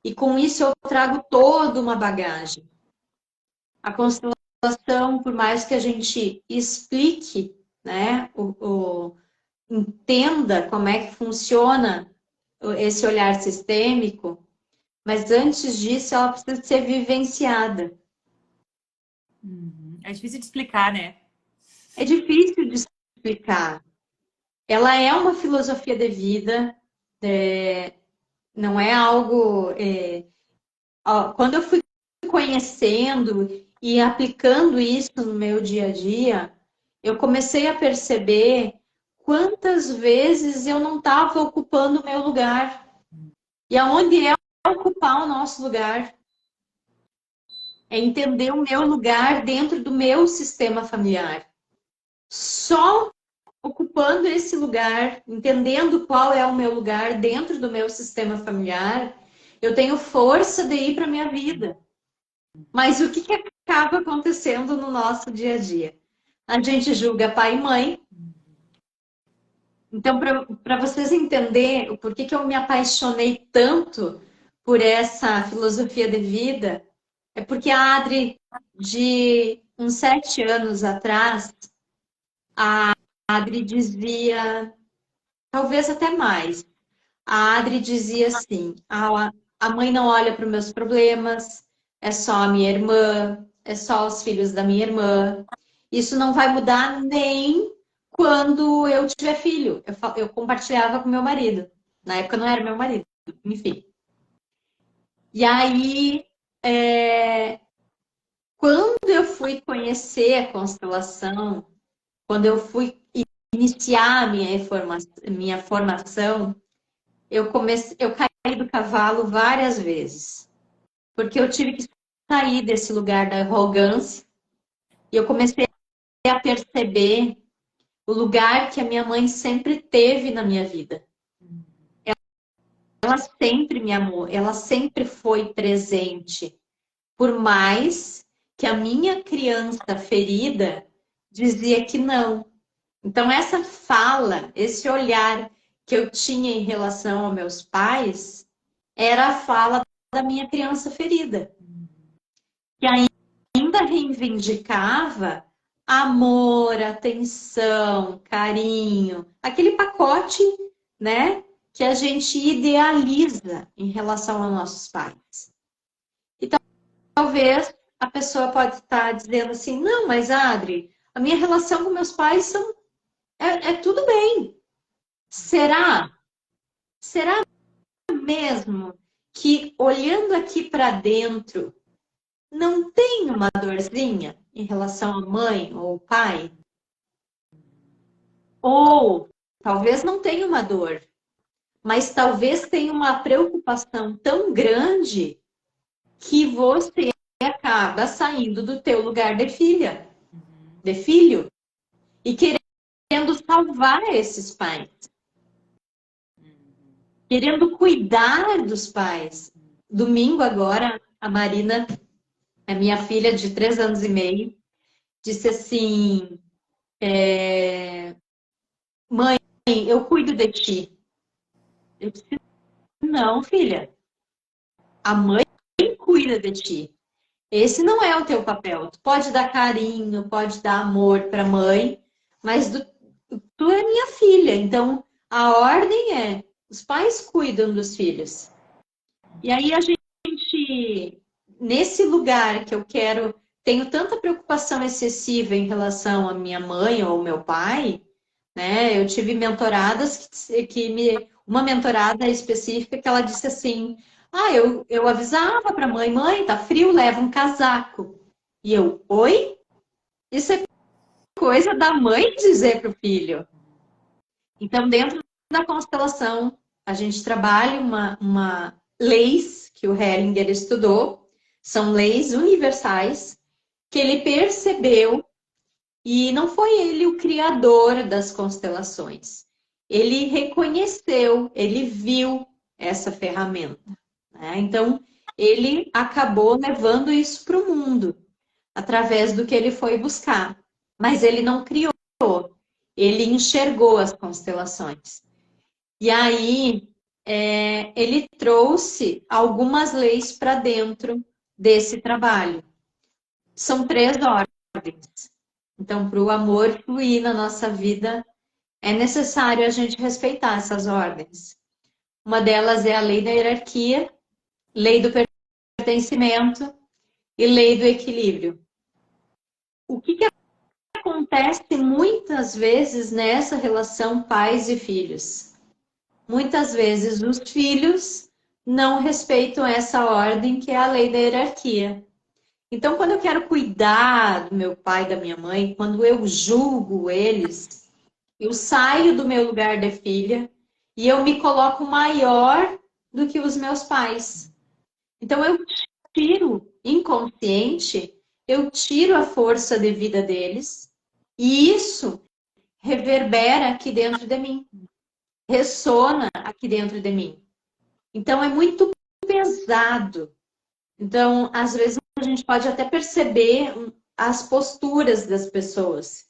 e com isso eu trago toda uma bagagem. A constelação, por mais que a gente explique, né, entenda como é que funciona esse olhar sistêmico, mas antes disso ela precisa ser vivenciada. É difícil de explicar, né? É difícil de explicar. Ela é uma filosofia de vida, não é algo. Quando eu fui conhecendo e aplicando isso no meu dia a dia, eu comecei a perceber quantas vezes eu não estava ocupando o meu lugar. E aonde é ocupar o nosso lugar? É entender o meu lugar dentro do meu sistema familiar. Só ocupando esse lugar, entendendo qual é o meu lugar dentro do meu sistema familiar, eu tenho força de ir para a minha vida. Mas o que acaba acontecendo no nosso dia a dia? A gente julga pai e mãe. Então, para vocês entenderem o porquê que eu me apaixonei tanto por essa filosofia de vida, é porque a Adri, de uns 7 anos atrás, a Adri dizia, talvez até mais, a Adri dizia assim: a mãe não olha para os meus problemas, é só a minha irmã, é só os filhos da minha irmã. Isso não vai mudar nem quando eu tiver filho. Eu compartilhava com meu marido. Na época não era meu marido, enfim. E aí, quando eu fui conhecer a constelação, quando eu fui iniciar a minha formação, eu caí do cavalo várias vezes, porque eu tive que sair desse lugar da arrogância e eu comecei a perceber o lugar que a minha mãe sempre teve na minha vida. Ela sempre me amou, ela sempre foi presente. Por mais que a minha criança ferida dizia que não. Então, essa fala, esse olhar que eu tinha em relação aos meus pais, era a fala da minha criança ferida. Que ainda reivindicava amor, atenção, carinho, aquele pacote, né, que a gente idealiza em relação aos nossos pais. Então, talvez a pessoa pode estar dizendo assim, não, mas Adri, a minha relação com meus pais é tudo bem. Será? Será mesmo que olhando aqui para dentro não tem uma dorzinha em relação à mãe ou ao pai? Ou talvez não tenha uma dor, mas talvez tenha uma preocupação tão grande que você acaba saindo do teu lugar de filha, de filho, e querendo salvar esses pais, querendo cuidar dos pais. Domingo agora, a Marina, a minha filha de 3 anos e meio, disse assim, mãe, eu cuido de ti. Eu disse, não, filha, a mãe cuida de ti. Esse não é o teu papel. Tu pode dar carinho, pode dar amor para a mãe, mas tu é minha filha. Então, a ordem é, os pais cuidam dos filhos. E aí a gente, nesse lugar que eu quero, tenho tanta preocupação excessiva em relação à minha mãe ou ao meu pai, né? Eu tive mentoradas uma mentorada específica que ela disse assim, eu avisava para mãe, tá frio, leva um casaco. E eu, oi? Isso é coisa da mãe dizer para o filho. Então, dentro da constelação, a gente trabalha uma leis que o Hellinger estudou, são leis universais, que ele percebeu, e não foi ele o criador das constelações. Ele reconheceu, ele viu essa ferramenta. Né? Então, ele acabou levando isso para o mundo, através do que ele foi buscar. Mas ele não criou, ele enxergou as constelações. E aí, ele trouxe algumas leis para dentro desse trabalho. São 3 ordens. Então, para o amor fluir na nossa vida, é necessário a gente respeitar essas ordens. Uma delas é a lei da hierarquia, lei do pertencimento e lei do equilíbrio. O que acontece muitas vezes nessa relação pais e filhos? Muitas vezes os filhos não respeitam essa ordem que é a lei da hierarquia. Então, quando eu quero cuidar do meu pai e da minha mãe, quando eu julgo eles, eu saio do meu lugar de filha e eu me coloco maior do que os meus pais. Então, eu tiro, inconsciente, eu tiro a força de vida deles e isso reverbera aqui dentro de mim, ressona aqui dentro de mim. Então, é muito pesado. Então, às vezes, a gente pode até perceber as posturas das pessoas,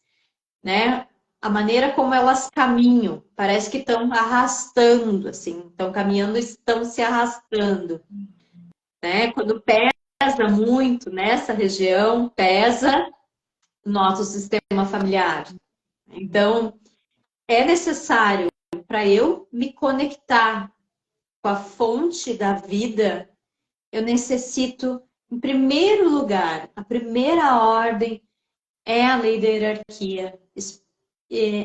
né? A maneira como elas caminham, parece que estão arrastando, assim, estão caminhando, estão se arrastando, né? Quando pesa muito nessa região, pesa nosso sistema familiar. Então, é necessário para eu me conectar com a fonte da vida, eu necessito, em primeiro lugar, a primeira ordem é a lei da hierarquia.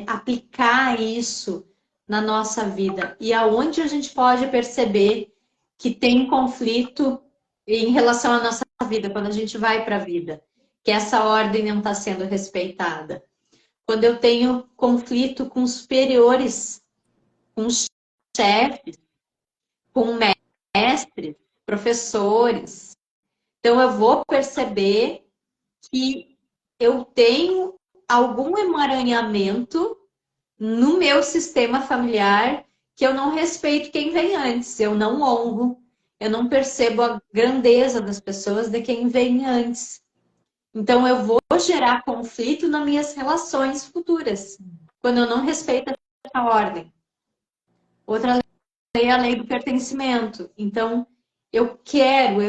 Aplicar isso na nossa vida. E aonde a gente pode perceber que tem conflito em relação à nossa vida, quando a gente vai para a vida, que essa ordem não está sendo respeitada. Quando eu tenho conflito com superiores, com chefes, com mestres, professores. Então, eu vou perceber que eu tenho algum emaranhamento no meu sistema familiar que eu não respeito quem vem antes, eu não honro, eu não percebo a grandeza das pessoas de quem vem antes. Então eu vou gerar conflito nas minhas relações futuras, quando eu não respeito essa ordem. Outra lei é a lei do pertencimento. Então eu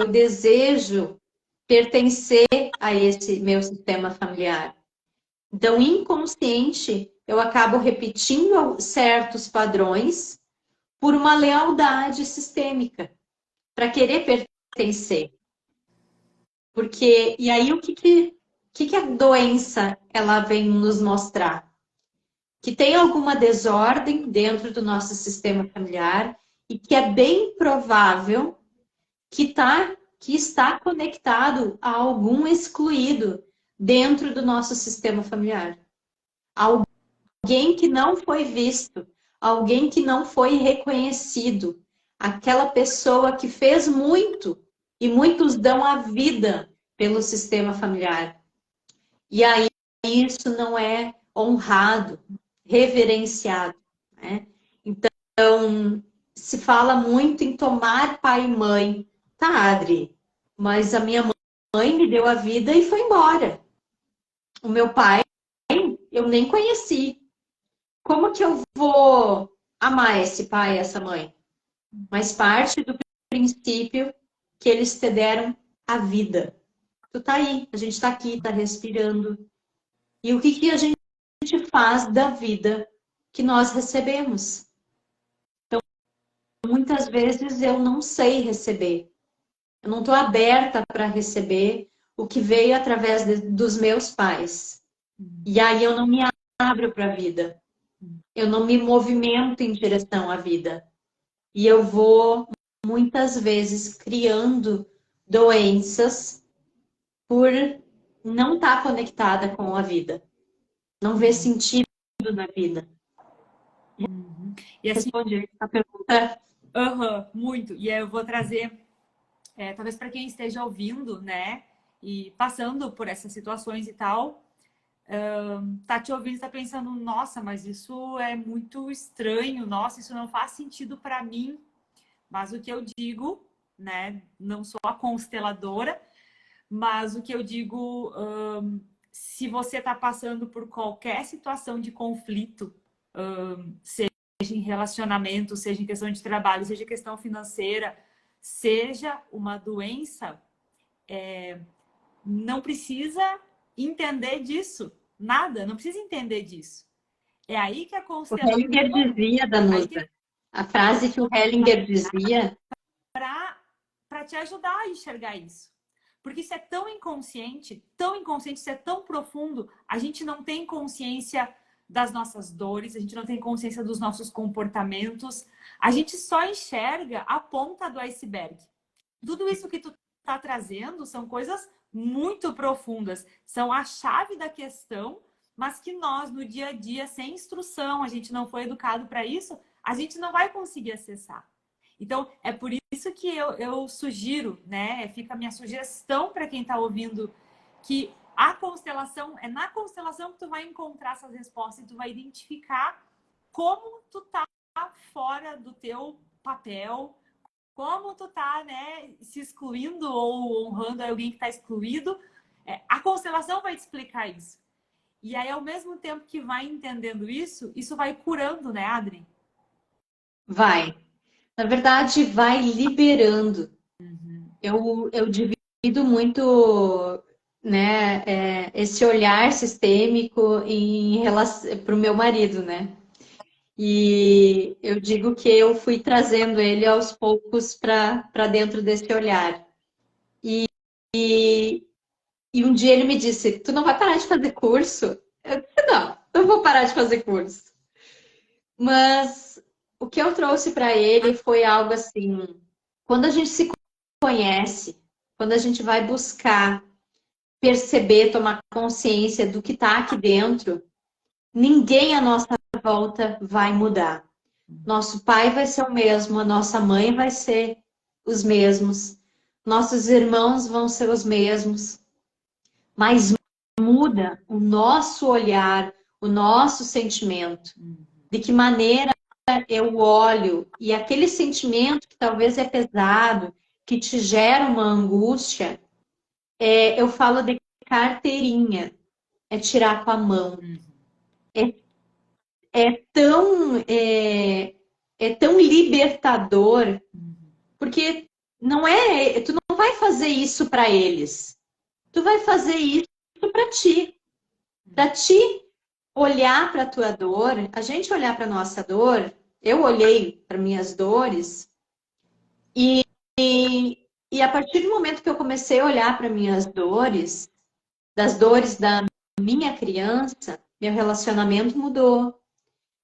desejo pertencer a esse meu sistema familiar. Então, inconsciente, eu acabo repetindo certos padrões por uma lealdade sistêmica, para querer pertencer. Porque, e aí o que a doença ela vem nos mostrar? Que tem alguma desordem dentro do nosso sistema familiar e que é bem provável que está conectado a algum excluído dentro do nosso sistema familiar. Alguém que não foi visto, alguém que não foi reconhecido, aquela pessoa que fez muito e muitos dão a vida pelo sistema familiar. E aí isso não é honrado, reverenciado, né? Então, se fala muito em tomar pai e mãe. Tá, Adri, mas a minha mãe me deu a vida e foi embora. O meu pai, eu nem conheci. Como que eu vou amar esse pai e essa mãe? Mas parte do princípio que eles te deram a vida. Tu tá aí, a gente tá aqui, tá respirando. E o que a gente faz da vida que nós recebemos? Então, muitas vezes eu não sei receber. Eu não estou aberta para receber o que veio através dos meus pais. E aí eu não me abro para a vida. Eu não me movimento em direção à vida. E eu vou, muitas vezes, criando doenças por não estar conectada com a vida. Não ver sentido na vida. E assim, Respondi a pergunta. muito. E aí eu vou trazer, talvez para quem esteja ouvindo, né? E passando por essas situações e tal, tá te ouvindo e tá pensando, nossa, mas isso é muito estranho, nossa, isso não faz sentido para mim. Mas o que eu digo, né? Não sou a consteladora, mas o que eu digo, se você está passando por qualquer situação de conflito, seja em relacionamento, seja em questão de trabalho, seja questão financeira, seja uma doença, não precisa entender disso. Nada, não precisa entender disso. É aí que a O constelação... Hellinger dizia, Danusa, a frase que o Hellinger dizia... Para te ajudar a enxergar isso. Porque isso é tão inconsciente, isso é tão profundo, a gente não tem consciência das nossas dores, a gente não tem consciência dos nossos comportamentos, a gente só enxerga a ponta do iceberg. Tudo isso que tu tá trazendo são coisas muito profundas, são a chave da questão, mas que nós, no dia a dia, sem instrução, a gente não foi educado para isso, a gente não vai conseguir acessar. Então, é por isso que eu sugiro, né? Fica a minha sugestão para quem está ouvindo, que a constelação, é na constelação que tu vai encontrar essas respostas e tu vai identificar como tu tá fora do teu papel, como tu tá, né, se excluindo ou honrando alguém que está excluído. A constelação vai te explicar isso. E aí, ao mesmo tempo que vai entendendo isso, isso vai curando, né, Adri? Vai. Na verdade, vai liberando. Eu divido muito, né, esse olhar sistêmico em relação para o meu marido, né? E eu digo que eu fui trazendo ele aos poucos para dentro desse olhar. E um dia ele me disse: Tu não vai parar de fazer curso? Eu disse: Não vou parar de fazer curso. Mas o que eu trouxe para ele foi algo assim: quando a gente se conhece, quando a gente vai buscar perceber, tomar consciência do que está aqui dentro, ninguém à nossa volta vai mudar. Nosso pai vai ser o mesmo, a nossa mãe vai ser os mesmos, nossos irmãos vão ser os mesmos, mas muda o nosso olhar, o nosso sentimento, de que maneira eu olho, e aquele sentimento que talvez é pesado, que te gera uma angústia, eu falo de carteirinha, é tirar com a mão. É, é tão libertador, porque tu não vai fazer isso para eles, tu vai fazer isso para ti olhar para a tua dor, a gente olhar para nossa dor, eu olhei para minhas dores e a partir do momento que eu comecei a olhar para minhas dores, das dores da minha criança, meu relacionamento mudou,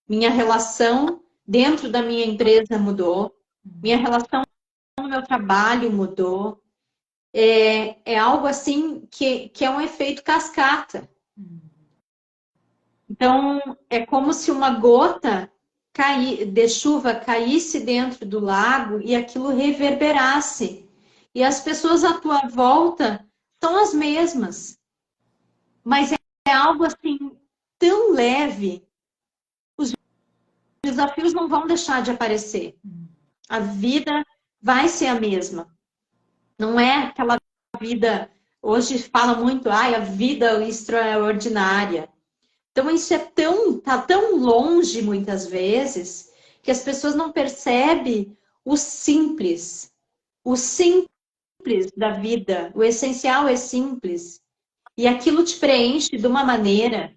minha relação dentro da minha empresa mudou, minha relação no meu trabalho mudou. É algo assim que é um efeito cascata. Então, é como se uma gota de chuva caísse dentro do lago e aquilo reverberasse. E as pessoas à tua volta são as mesmas. Mas é algo assim tão leve. Os desafios não vão deixar de aparecer. A vida vai ser a mesma. Não é aquela vida... Hoje fala muito, a vida extraordinária. Então, isso tá tão longe, muitas vezes, que as pessoas não percebem o simples da vida. O essencial é simples. E aquilo te preenche de uma maneira.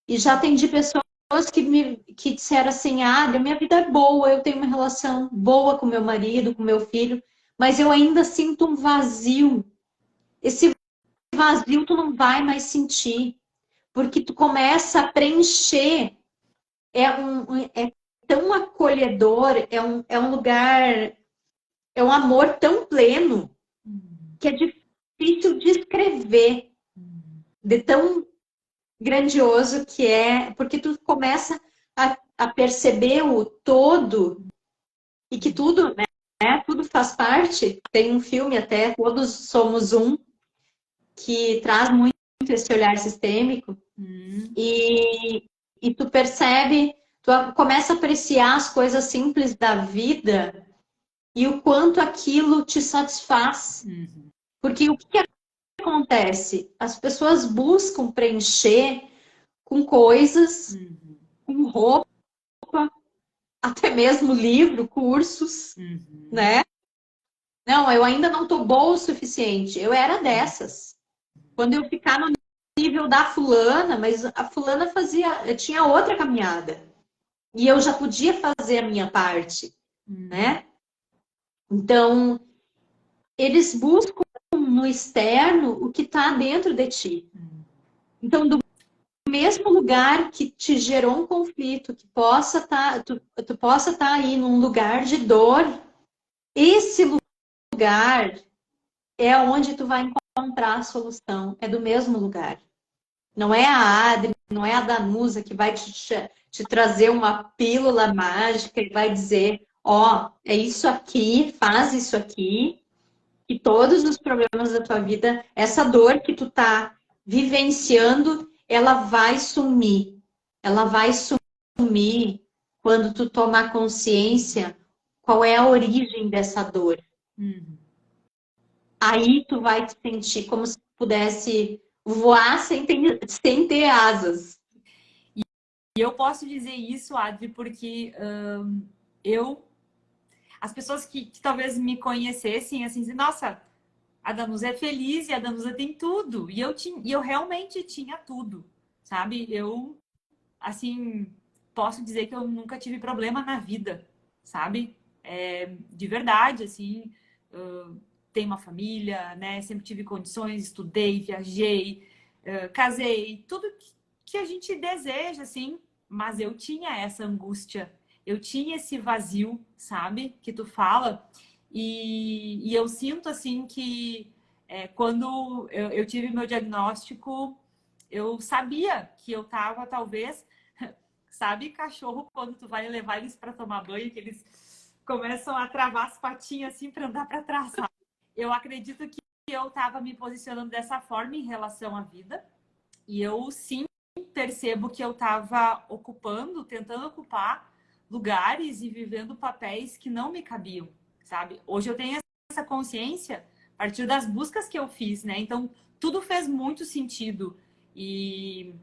E já atendi pessoas que disseram assim, minha vida é boa, eu tenho uma relação boa com meu marido, com meu filho, mas eu ainda sinto um vazio. Esse vazio tu não vai mais sentir. Porque tu começa a preencher, é tão acolhedor, é um lugar, é um amor tão pleno, que é difícil de escrever, de tão grandioso que é, porque tu começa a perceber o todo, e que tudo, né, tudo faz parte, tem um filme até, Todos Somos Um, que traz muito esse olhar sistêmico, e tu percebe, tu começa a apreciar as coisas simples da vida e o quanto aquilo te satisfaz. Porque o que acontece? As pessoas buscam preencher com coisas, com roupa, até mesmo livro, cursos, né? Não, eu ainda não tô boa o suficiente. Eu era dessas. Quando eu ficar no nível da fulana, mas a fulana tinha outra caminhada. E eu já podia fazer a minha parte, né? Então, eles buscam no externo o que está dentro de ti. Então, do mesmo lugar que te gerou um conflito, que tu possa estar aí num lugar de dor, esse lugar é onde tu vai encontrar a solução. É do mesmo lugar. Não é a Adri, não é a Danusa que vai te trazer uma pílula mágica e vai dizer, é isso aqui, faz isso aqui, e todos os problemas da tua vida, essa dor que tu tá vivenciando, ela vai sumir. Ela vai sumir quando tu tomar consciência qual é a origem dessa dor. Aí tu vai te sentir como se pudesse voar sem ter asas. E eu posso dizer isso, Adri, porque as pessoas que talvez me conhecessem, assim, nossa, a Danusa é feliz e a Danusa tem tudo. E eu realmente tinha tudo, sabe? Eu, assim, posso dizer que eu nunca tive problema na vida, sabe? De verdade, assim, tenho uma família, né? Sempre tive condições, estudei, viajei, casei, tudo que a gente deseja, assim. Mas eu tinha essa angústia, eu tinha esse vazio, sabe? Que tu fala. E eu sinto, assim, que quando eu tive meu diagnóstico, eu sabia que eu tava, talvez, sabe, cachorro, quando tu vai levar eles para tomar banho, que eles começam a travar as patinhas assim para andar para trás, sabe? Eu acredito que eu tava me posicionando dessa forma em relação à vida. E eu sim percebo que eu estava tentando ocupar lugares e vivendo papéis que não me cabiam, sabe? Hoje eu tenho essa consciência a partir das buscas que eu fiz, né? Então, tudo fez muito sentido. E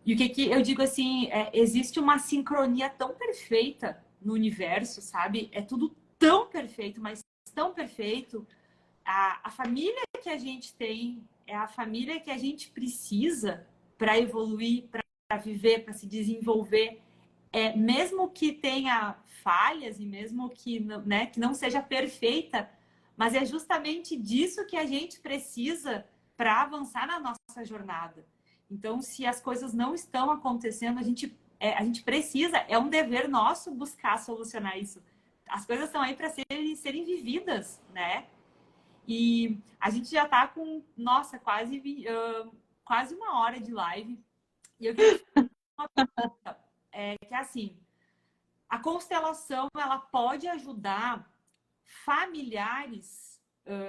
o que eu digo assim, existe uma sincronia tão perfeita no universo, sabe? É tudo tão perfeito, mas tão perfeito. A família que a gente tem é a família que a gente precisa para evoluir, para viver, para se desenvolver. Mesmo que tenha falhas e mesmo que, né, que não seja perfeita, mas é justamente disso que a gente precisa para avançar na nossa jornada. Então, se as coisas não estão acontecendo, a gente precisa, é um dever nosso buscar solucionar isso. As coisas estão aí para serem vividas, né? E a gente já está com, nossa, quase 1 hora de live. E eu queria fazer uma pergunta, que é assim, a constelação, ela pode ajudar familiares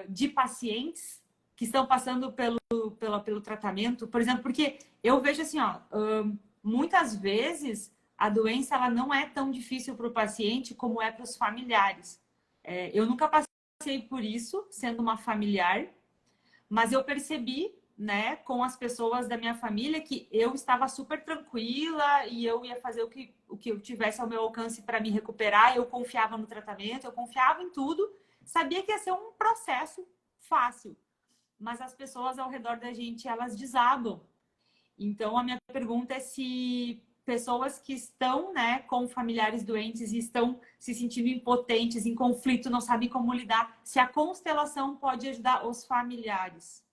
de pacientes que estão passando pelo tratamento? Por exemplo, porque eu vejo assim, ó, muitas vezes a doença ela não é tão difícil para o paciente como é para os familiares. Eu nunca passei por isso, sendo uma familiar, mas eu percebi, né, com as pessoas da minha família que eu estava super tranquila e eu ia fazer o que eu tivesse ao meu alcance para me recuperar. Eu confiava no tratamento, eu confiava em tudo, sabia que ia ser um processo fácil, mas as pessoas ao redor da gente, elas desabam. Então, a minha pergunta é se pessoas que estão, né, com familiares doentes e estão se sentindo impotentes, em conflito, não sabem como lidar, se a constelação pode ajudar os familiares.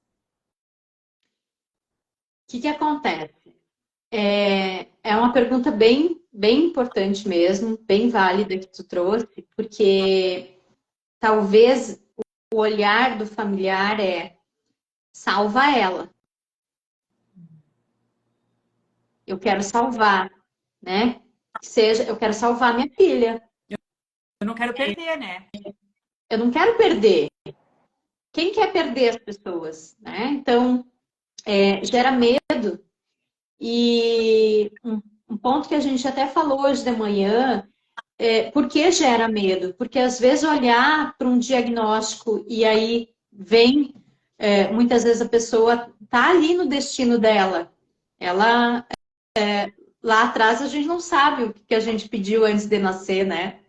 O que acontece? É uma pergunta bem importante mesmo, bem válida que tu trouxe, porque talvez o olhar do familiar é salva ela. Eu quero salvar, né? Seja, eu quero salvar minha filha. Eu não quero perder, né? Eu não quero perder. Quem quer perder as pessoas, né? Então, gera medo. E um ponto que a gente até falou hoje de manhã, por que gera medo? Porque às vezes olhar para um diagnóstico e aí vem, muitas vezes a pessoa tá ali no destino dela. Ela, lá atrás a gente não sabe o que a gente pediu antes de nascer, né?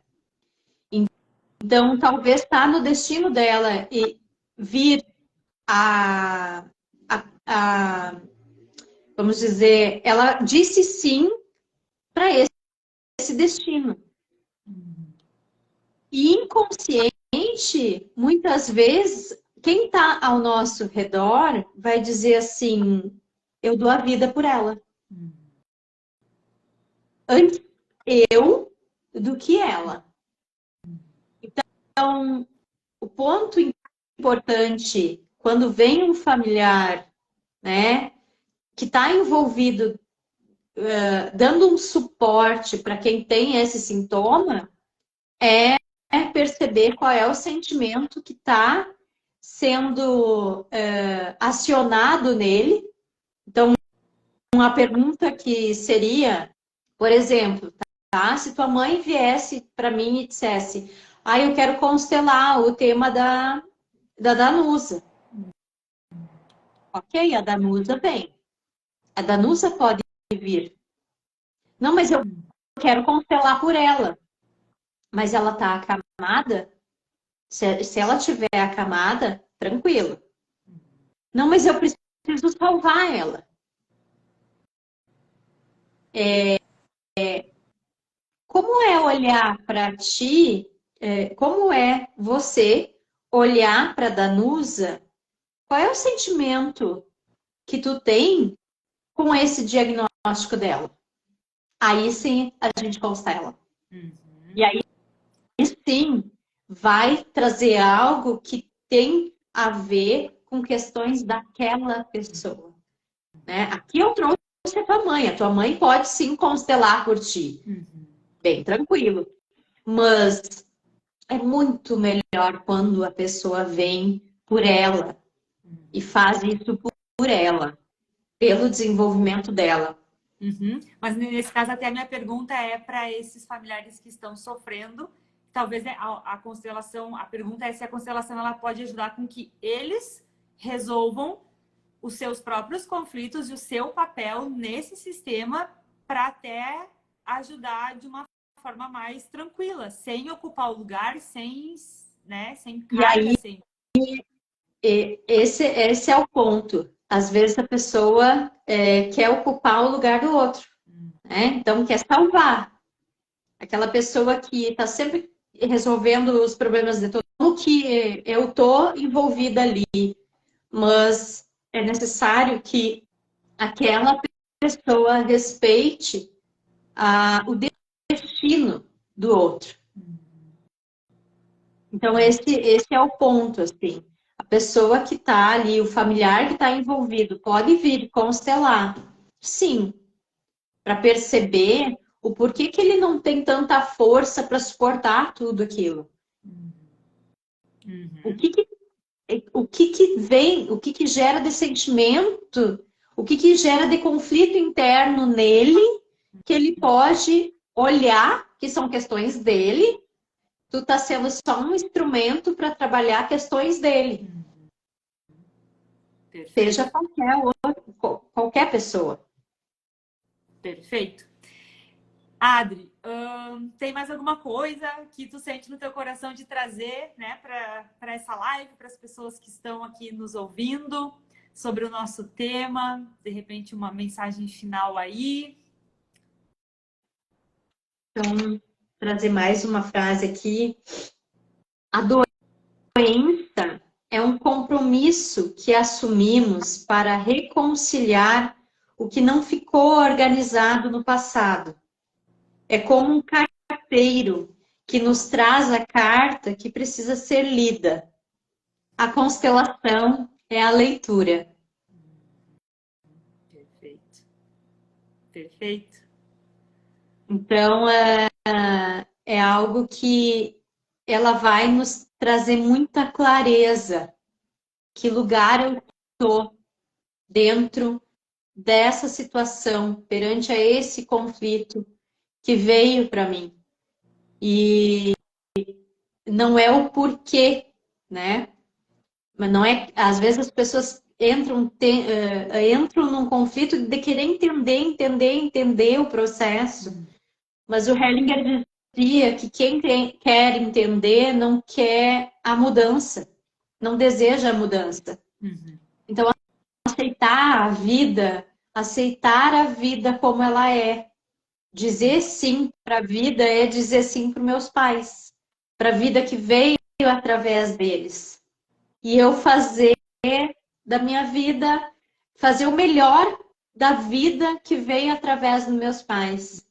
Então, talvez tá no destino dela e vir a vamos dizer, ela disse sim para esse destino. E inconsciente, muitas vezes, quem está ao nosso redor vai dizer assim: eu dou a vida por ela. Antes eu do que ela. Então, o ponto importante quando vem um familiar, né, que está envolvido, dando um suporte para quem tem esse sintoma, é perceber qual é o sentimento que está sendo acionado nele. Então, uma pergunta que seria, por exemplo, tá? Se tua mãe viesse para mim e dissesse: eu quero constelar o tema da Danusa. Ok, a Danusa vem. A Danusa pode vir. Não, mas eu quero constelar por ela. Mas ela está acamada? Se ela tiver acamada, tranquilo. Não, mas eu preciso salvar ela. Como é olhar para ti? Como é você olhar para a Danusa? Qual é o sentimento que tu tem com esse diagnóstico dela? Aí sim a gente constela. E aí sim vai trazer algo que tem a ver com questões daquela pessoa. Né? Aqui eu trouxe a tua mãe. A tua mãe pode sim constelar por ti. Bem tranquilo. Mas é muito melhor quando a pessoa vem por ela e faz isso por ela, pelo desenvolvimento dela. Uhum. Mas nesse caso, até a minha pergunta é para esses familiares que estão sofrendo. Talvez, né, a constelação, a pergunta é se a constelação ela pode ajudar com que eles resolvam os seus próprios conflitos e o seu papel nesse sistema para até ajudar de uma forma mais tranquila, sem ocupar o lugar, sem, né, sem E carga, aí, sem. esse é o ponto. Às vezes a pessoa quer ocupar o lugar do outro, né? Então quer salvar. Aquela pessoa que está sempre resolvendo os problemas de todo mundo, que eu estou envolvida ali, mas é necessário que aquela pessoa respeite o destino do outro. Então, esse é o ponto, assim. A pessoa que está ali, o familiar que está envolvido, pode vir constelar, sim, para perceber o porquê que ele não tem tanta força para suportar tudo aquilo. O que que, o que que vem, o que que gera de sentimento, o que que gera de conflito interno nele, que ele pode olhar, que são questões dele, tu está sendo só um instrumento para trabalhar questões dele. Perfeito. Seja qualquer pessoa. Perfeito. Adri, tem mais alguma coisa que tu sente no teu coração de trazer, né, para essa live, para as pessoas que estão aqui nos ouvindo, sobre o nosso tema? De repente, uma mensagem final aí? Então, trazer mais uma frase aqui. A doença é um compromisso que assumimos para reconciliar o que não ficou organizado no passado. É como um carteiro que nos traz a carta que precisa ser lida. A constelação é a leitura. Perfeito. Perfeito. Então, é algo que ela vai nos trazer muita clareza. Que lugar eu estou dentro dessa situação, perante a esse conflito que veio para mim. E não é o porquê, né? Mas não é. Às vezes as pessoas entram num conflito de querer entender o processo. Mas o Hellinger dizia que quem quer entender não quer a mudança, não deseja a mudança. Uhum. Então, aceitar a vida como ela é. Dizer sim para a vida é dizer sim para os meus pais, para a vida que veio através deles. E eu fazer da minha vida, fazer o melhor da vida que veio através dos meus pais.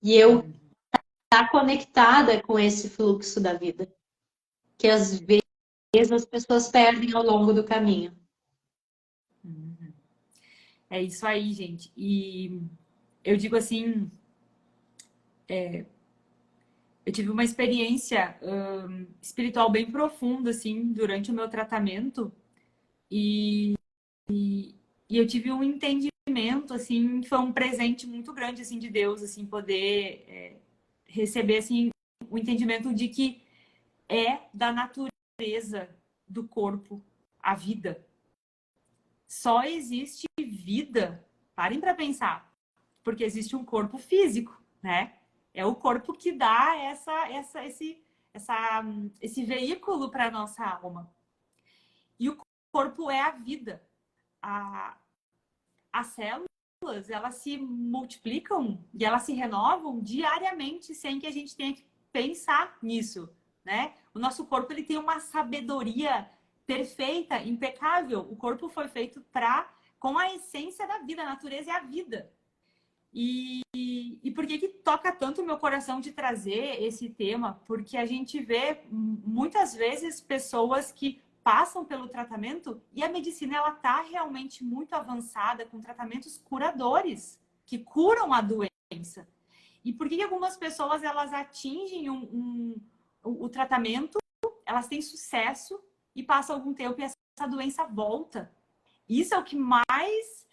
E eu estar conectada com esse fluxo da vida, que às vezes as pessoas perdem ao longo do caminho. É isso aí, gente. E eu digo assim, eu tive uma experiência espiritual bem profunda, assim, durante o meu tratamento. E, e eu tive um entendimento, assim, foi um presente muito grande, assim, de Deus, assim, poder receber, assim, o entendimento de que é da natureza do corpo a vida. Só existe vida, parem para pensar, porque existe um corpo físico, né? É o corpo que dá esse veículo para a nossa alma. E o corpo é a vida. As células, elas se multiplicam e elas se renovam diariamente sem que a gente tenha que pensar nisso, né? O nosso corpo, ele tem uma sabedoria perfeita, impecável. O corpo foi feito com a essência da vida, a natureza é a vida. E por que toca tanto o meu coração de trazer esse tema? Porque a gente vê muitas vezes pessoas que passam pelo tratamento e a medicina ela tá realmente muito avançada com tratamentos curadores que curam a doença. E por que algumas pessoas elas atingem o tratamento, elas têm sucesso e passa algum tempo e essa doença volta? Isso é o que mais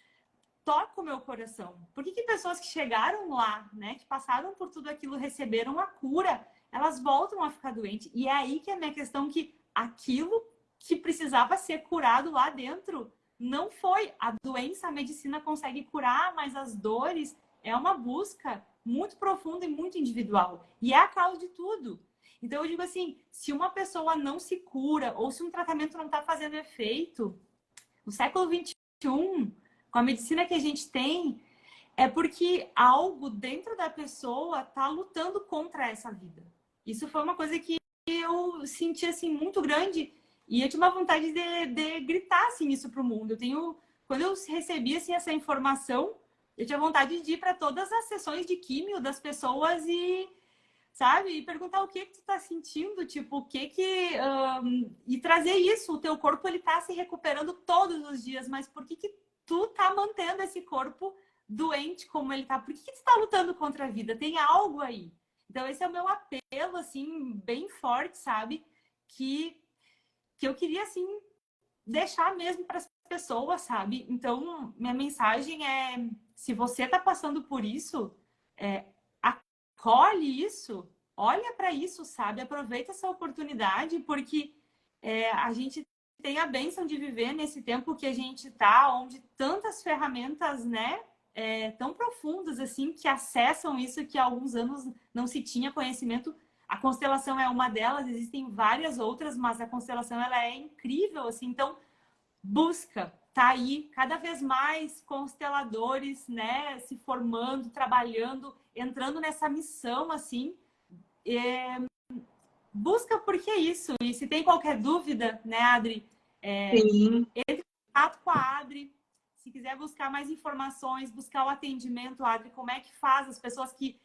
toca o meu coração. Por que pessoas que chegaram lá, né, que passaram por tudo aquilo, receberam a cura, elas voltam a ficar doentes? E é aí que é a minha questão, que aquilo que precisava ser curado lá dentro não foi. A doença, a medicina consegue curar, mas as dores é uma busca muito profunda e muito individual. E é a causa de tudo. Então eu digo assim, se uma pessoa não se cura ou se um tratamento não está fazendo efeito, no século XXI, com a medicina que a gente tem, é porque algo dentro da pessoa está lutando contra essa vida. Isso foi uma coisa que eu senti assim muito grande e eu tinha uma vontade de gritar assim isso para o mundo. Quando eu recebi assim essa informação, eu tinha vontade de ir para todas as sessões de químio das pessoas e, sabe, e perguntar o que tu tá sentindo, tipo, o que e trazer isso. O teu corpo, ele tá se recuperando todos os dias, mas por que tu tá mantendo esse corpo doente como ele tá? Por que tu tá lutando contra a vida? Tem algo aí. Então esse é o meu apelo, assim, bem forte, sabe? Que eu queria, assim, deixar mesmo para as pessoas, sabe? Então, minha mensagem é, se você tá passando por isso, acolhe isso, olha para isso, sabe? Aproveita essa oportunidade, porque a gente tem a bênção de viver nesse tempo que a gente tá, onde tantas ferramentas, né, tão profundas assim, que acessam isso que há alguns anos não se tinha conhecimento. A constelação é uma delas, existem várias outras, mas a constelação ela é incrível, assim. Então, busca, tá aí cada vez mais consteladores, né, se formando, trabalhando, entrando nessa missão, assim. Busca porque é isso. E se tem qualquer dúvida, né, Adri, Sim. entre em contato com a Adri. Se quiser buscar mais informações, buscar o atendimento, Adri, como é que faz? As pessoas que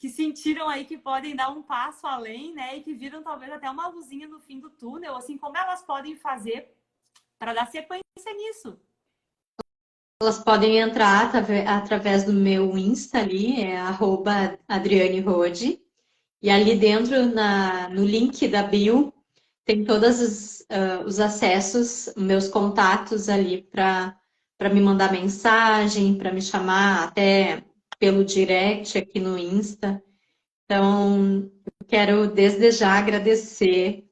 sentiram aí que podem dar um passo além, né, e que viram talvez até uma luzinha no fim do túnel, assim, como elas podem fazer para dar sequência nisso? Elas podem entrar através do meu Insta ali, é @AdrianeRode. E ali dentro, no link da bio, tem todos os acessos, meus contatos ali para me mandar mensagem, para me chamar até pelo direct aqui no Insta. Então, eu quero desde já agradecer.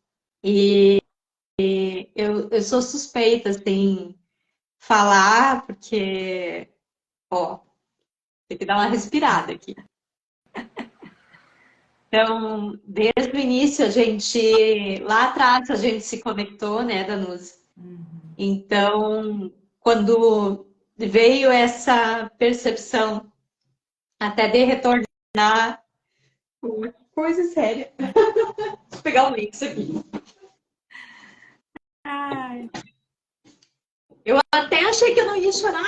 E eu sou suspeita, assim, falar, porque, ó, tem que dar uma respirada aqui. Então, desde o início, lá atrás, a gente se conectou, né, Danusa? Então, quando veio essa percepção até de retornar, coisa séria. Deixa eu pegar o link aqui. Ai. Eu até achei que eu não ia chorar.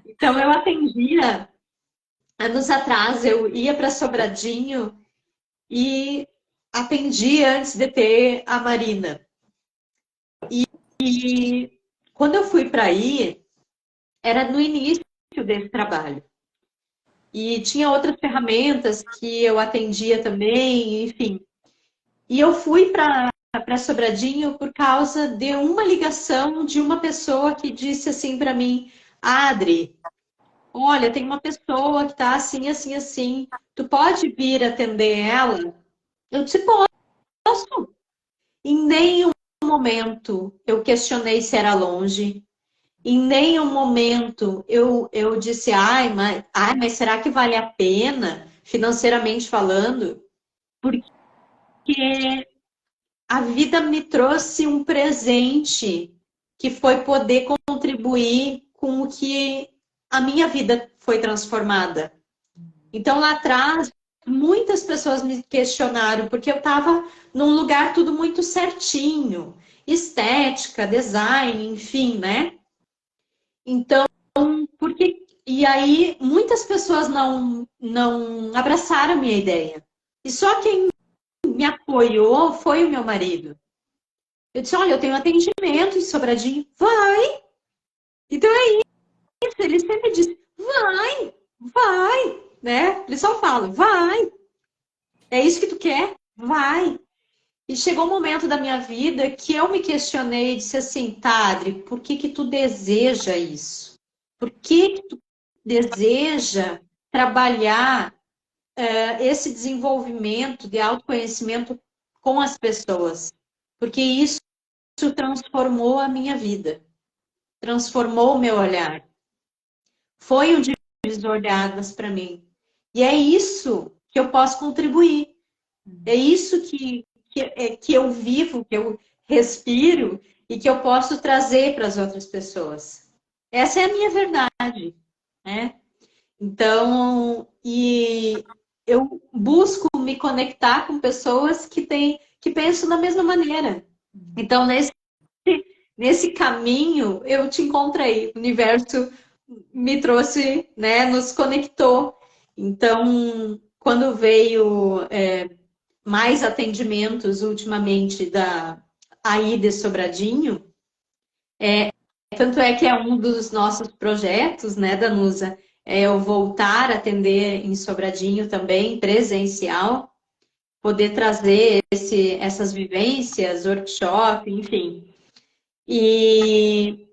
Então, eu atendia, anos atrás, eu ia para Sobradinho e atendia antes de ter a Marina. E quando eu fui para aí, era no início desse trabalho. E tinha outras ferramentas que eu atendia também, enfim. E eu fui para Sobradinho por causa de uma ligação de uma pessoa que disse assim para mim: Adri, olha, tem uma pessoa que está assim, assim, assim. Tu pode vir atender ela? Eu disse, posso. Em nenhum momento eu questionei se era longe. Em nenhum momento eu disse, mas será que vale a pena, financeiramente falando? Porque a vida me trouxe um presente que foi poder contribuir com o que a minha vida foi transformada. Então, lá atrás, muitas pessoas me questionaram, porque eu estava num lugar tudo muito certinho, estética, design, enfim, né? Então, e aí muitas pessoas não abraçaram a minha ideia. E só quem me apoiou foi o meu marido. Eu disse, olha, eu tenho atendimento em Sobradinho. Vai! Então é isso. Ele sempre diz, vai, né? Ele só fala, vai. É isso que tu quer? Vai. E chegou um momento da minha vida que eu me questionei e disse assim, tá, Adri, por que que tu deseja isso? Por que que tu deseja trabalhar esse desenvolvimento de autoconhecimento com as pessoas? Porque isso transformou a minha vida, transformou o meu olhar. Foi um divisor de águas para mim. E é isso que eu posso contribuir. É isso que eu vivo, que eu respiro e que eu posso trazer para as outras pessoas. Essa é a minha verdade, né? Então, e eu busco me conectar com pessoas que pensam da mesma maneira. Então, nesse caminho, eu te encontrei. O universo me trouxe, né, nos conectou. Então, quando veio mais atendimentos ultimamente aí de Sobradinho, tanto é que é um dos nossos projetos, né, Danusa, é eu voltar a atender em Sobradinho também, presencial, poder trazer essas vivências, workshop, enfim. E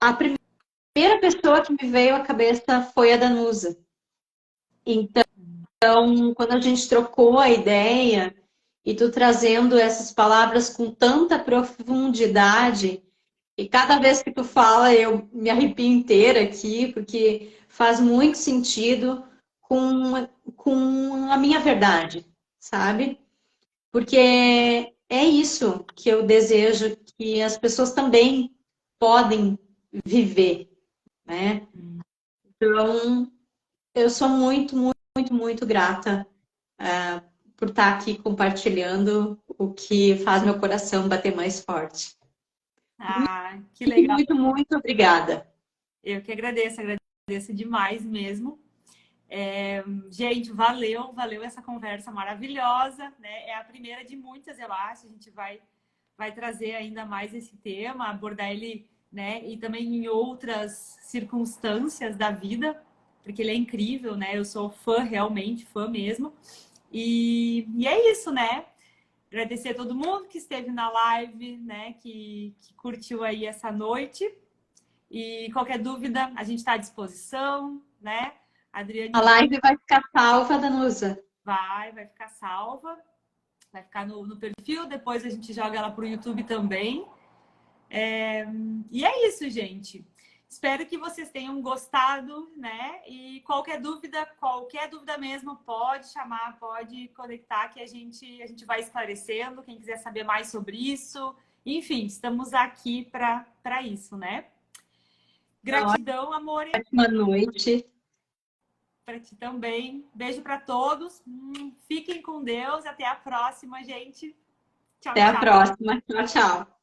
a primeira pessoa que me veio à cabeça foi a Danusa. Então, quando a gente trocou a ideia e tu trazendo essas palavras com tanta profundidade, e cada vez que tu fala, eu me arrepio inteira aqui, porque faz muito sentido com a minha verdade, sabe? Porque é isso que eu desejo que as pessoas também podem viver, né? Então, eu sou muito, muito, muito grata por estar aqui compartilhando o que faz meu coração bater mais forte. Ah, que Muito, legal. muito, muito obrigada. Eu que agradeço demais mesmo. Gente, valeu essa conversa maravilhosa, né? É a primeira de muitas, eu acho. A gente vai trazer ainda mais esse tema, abordar ele, né? E também em outras circunstâncias da vida, porque ele é incrível, né? Eu sou fã, realmente, fã mesmo. E é isso, né? Agradecer a todo mundo que esteve na live, né? Que curtiu aí essa noite. E qualquer dúvida, a gente está à disposição, né? A A Adriane live vai ficar salva, Danusa. vai ficar salva, vai ficar no perfil, depois a gente joga ela para o YouTube também. E é isso, gente. Espero que vocês tenham gostado, né? E qualquer dúvida mesmo, pode chamar, pode conectar, que a gente vai esclarecendo. Quem quiser saber mais sobre isso. Enfim, estamos aqui para isso, né? Gratidão, amor, Ótima noite. para ti também. Beijo para todos. Fiquem com Deus. Até a próxima, gente. Tchau, Até a tchau. próxima. Tchau, tchau.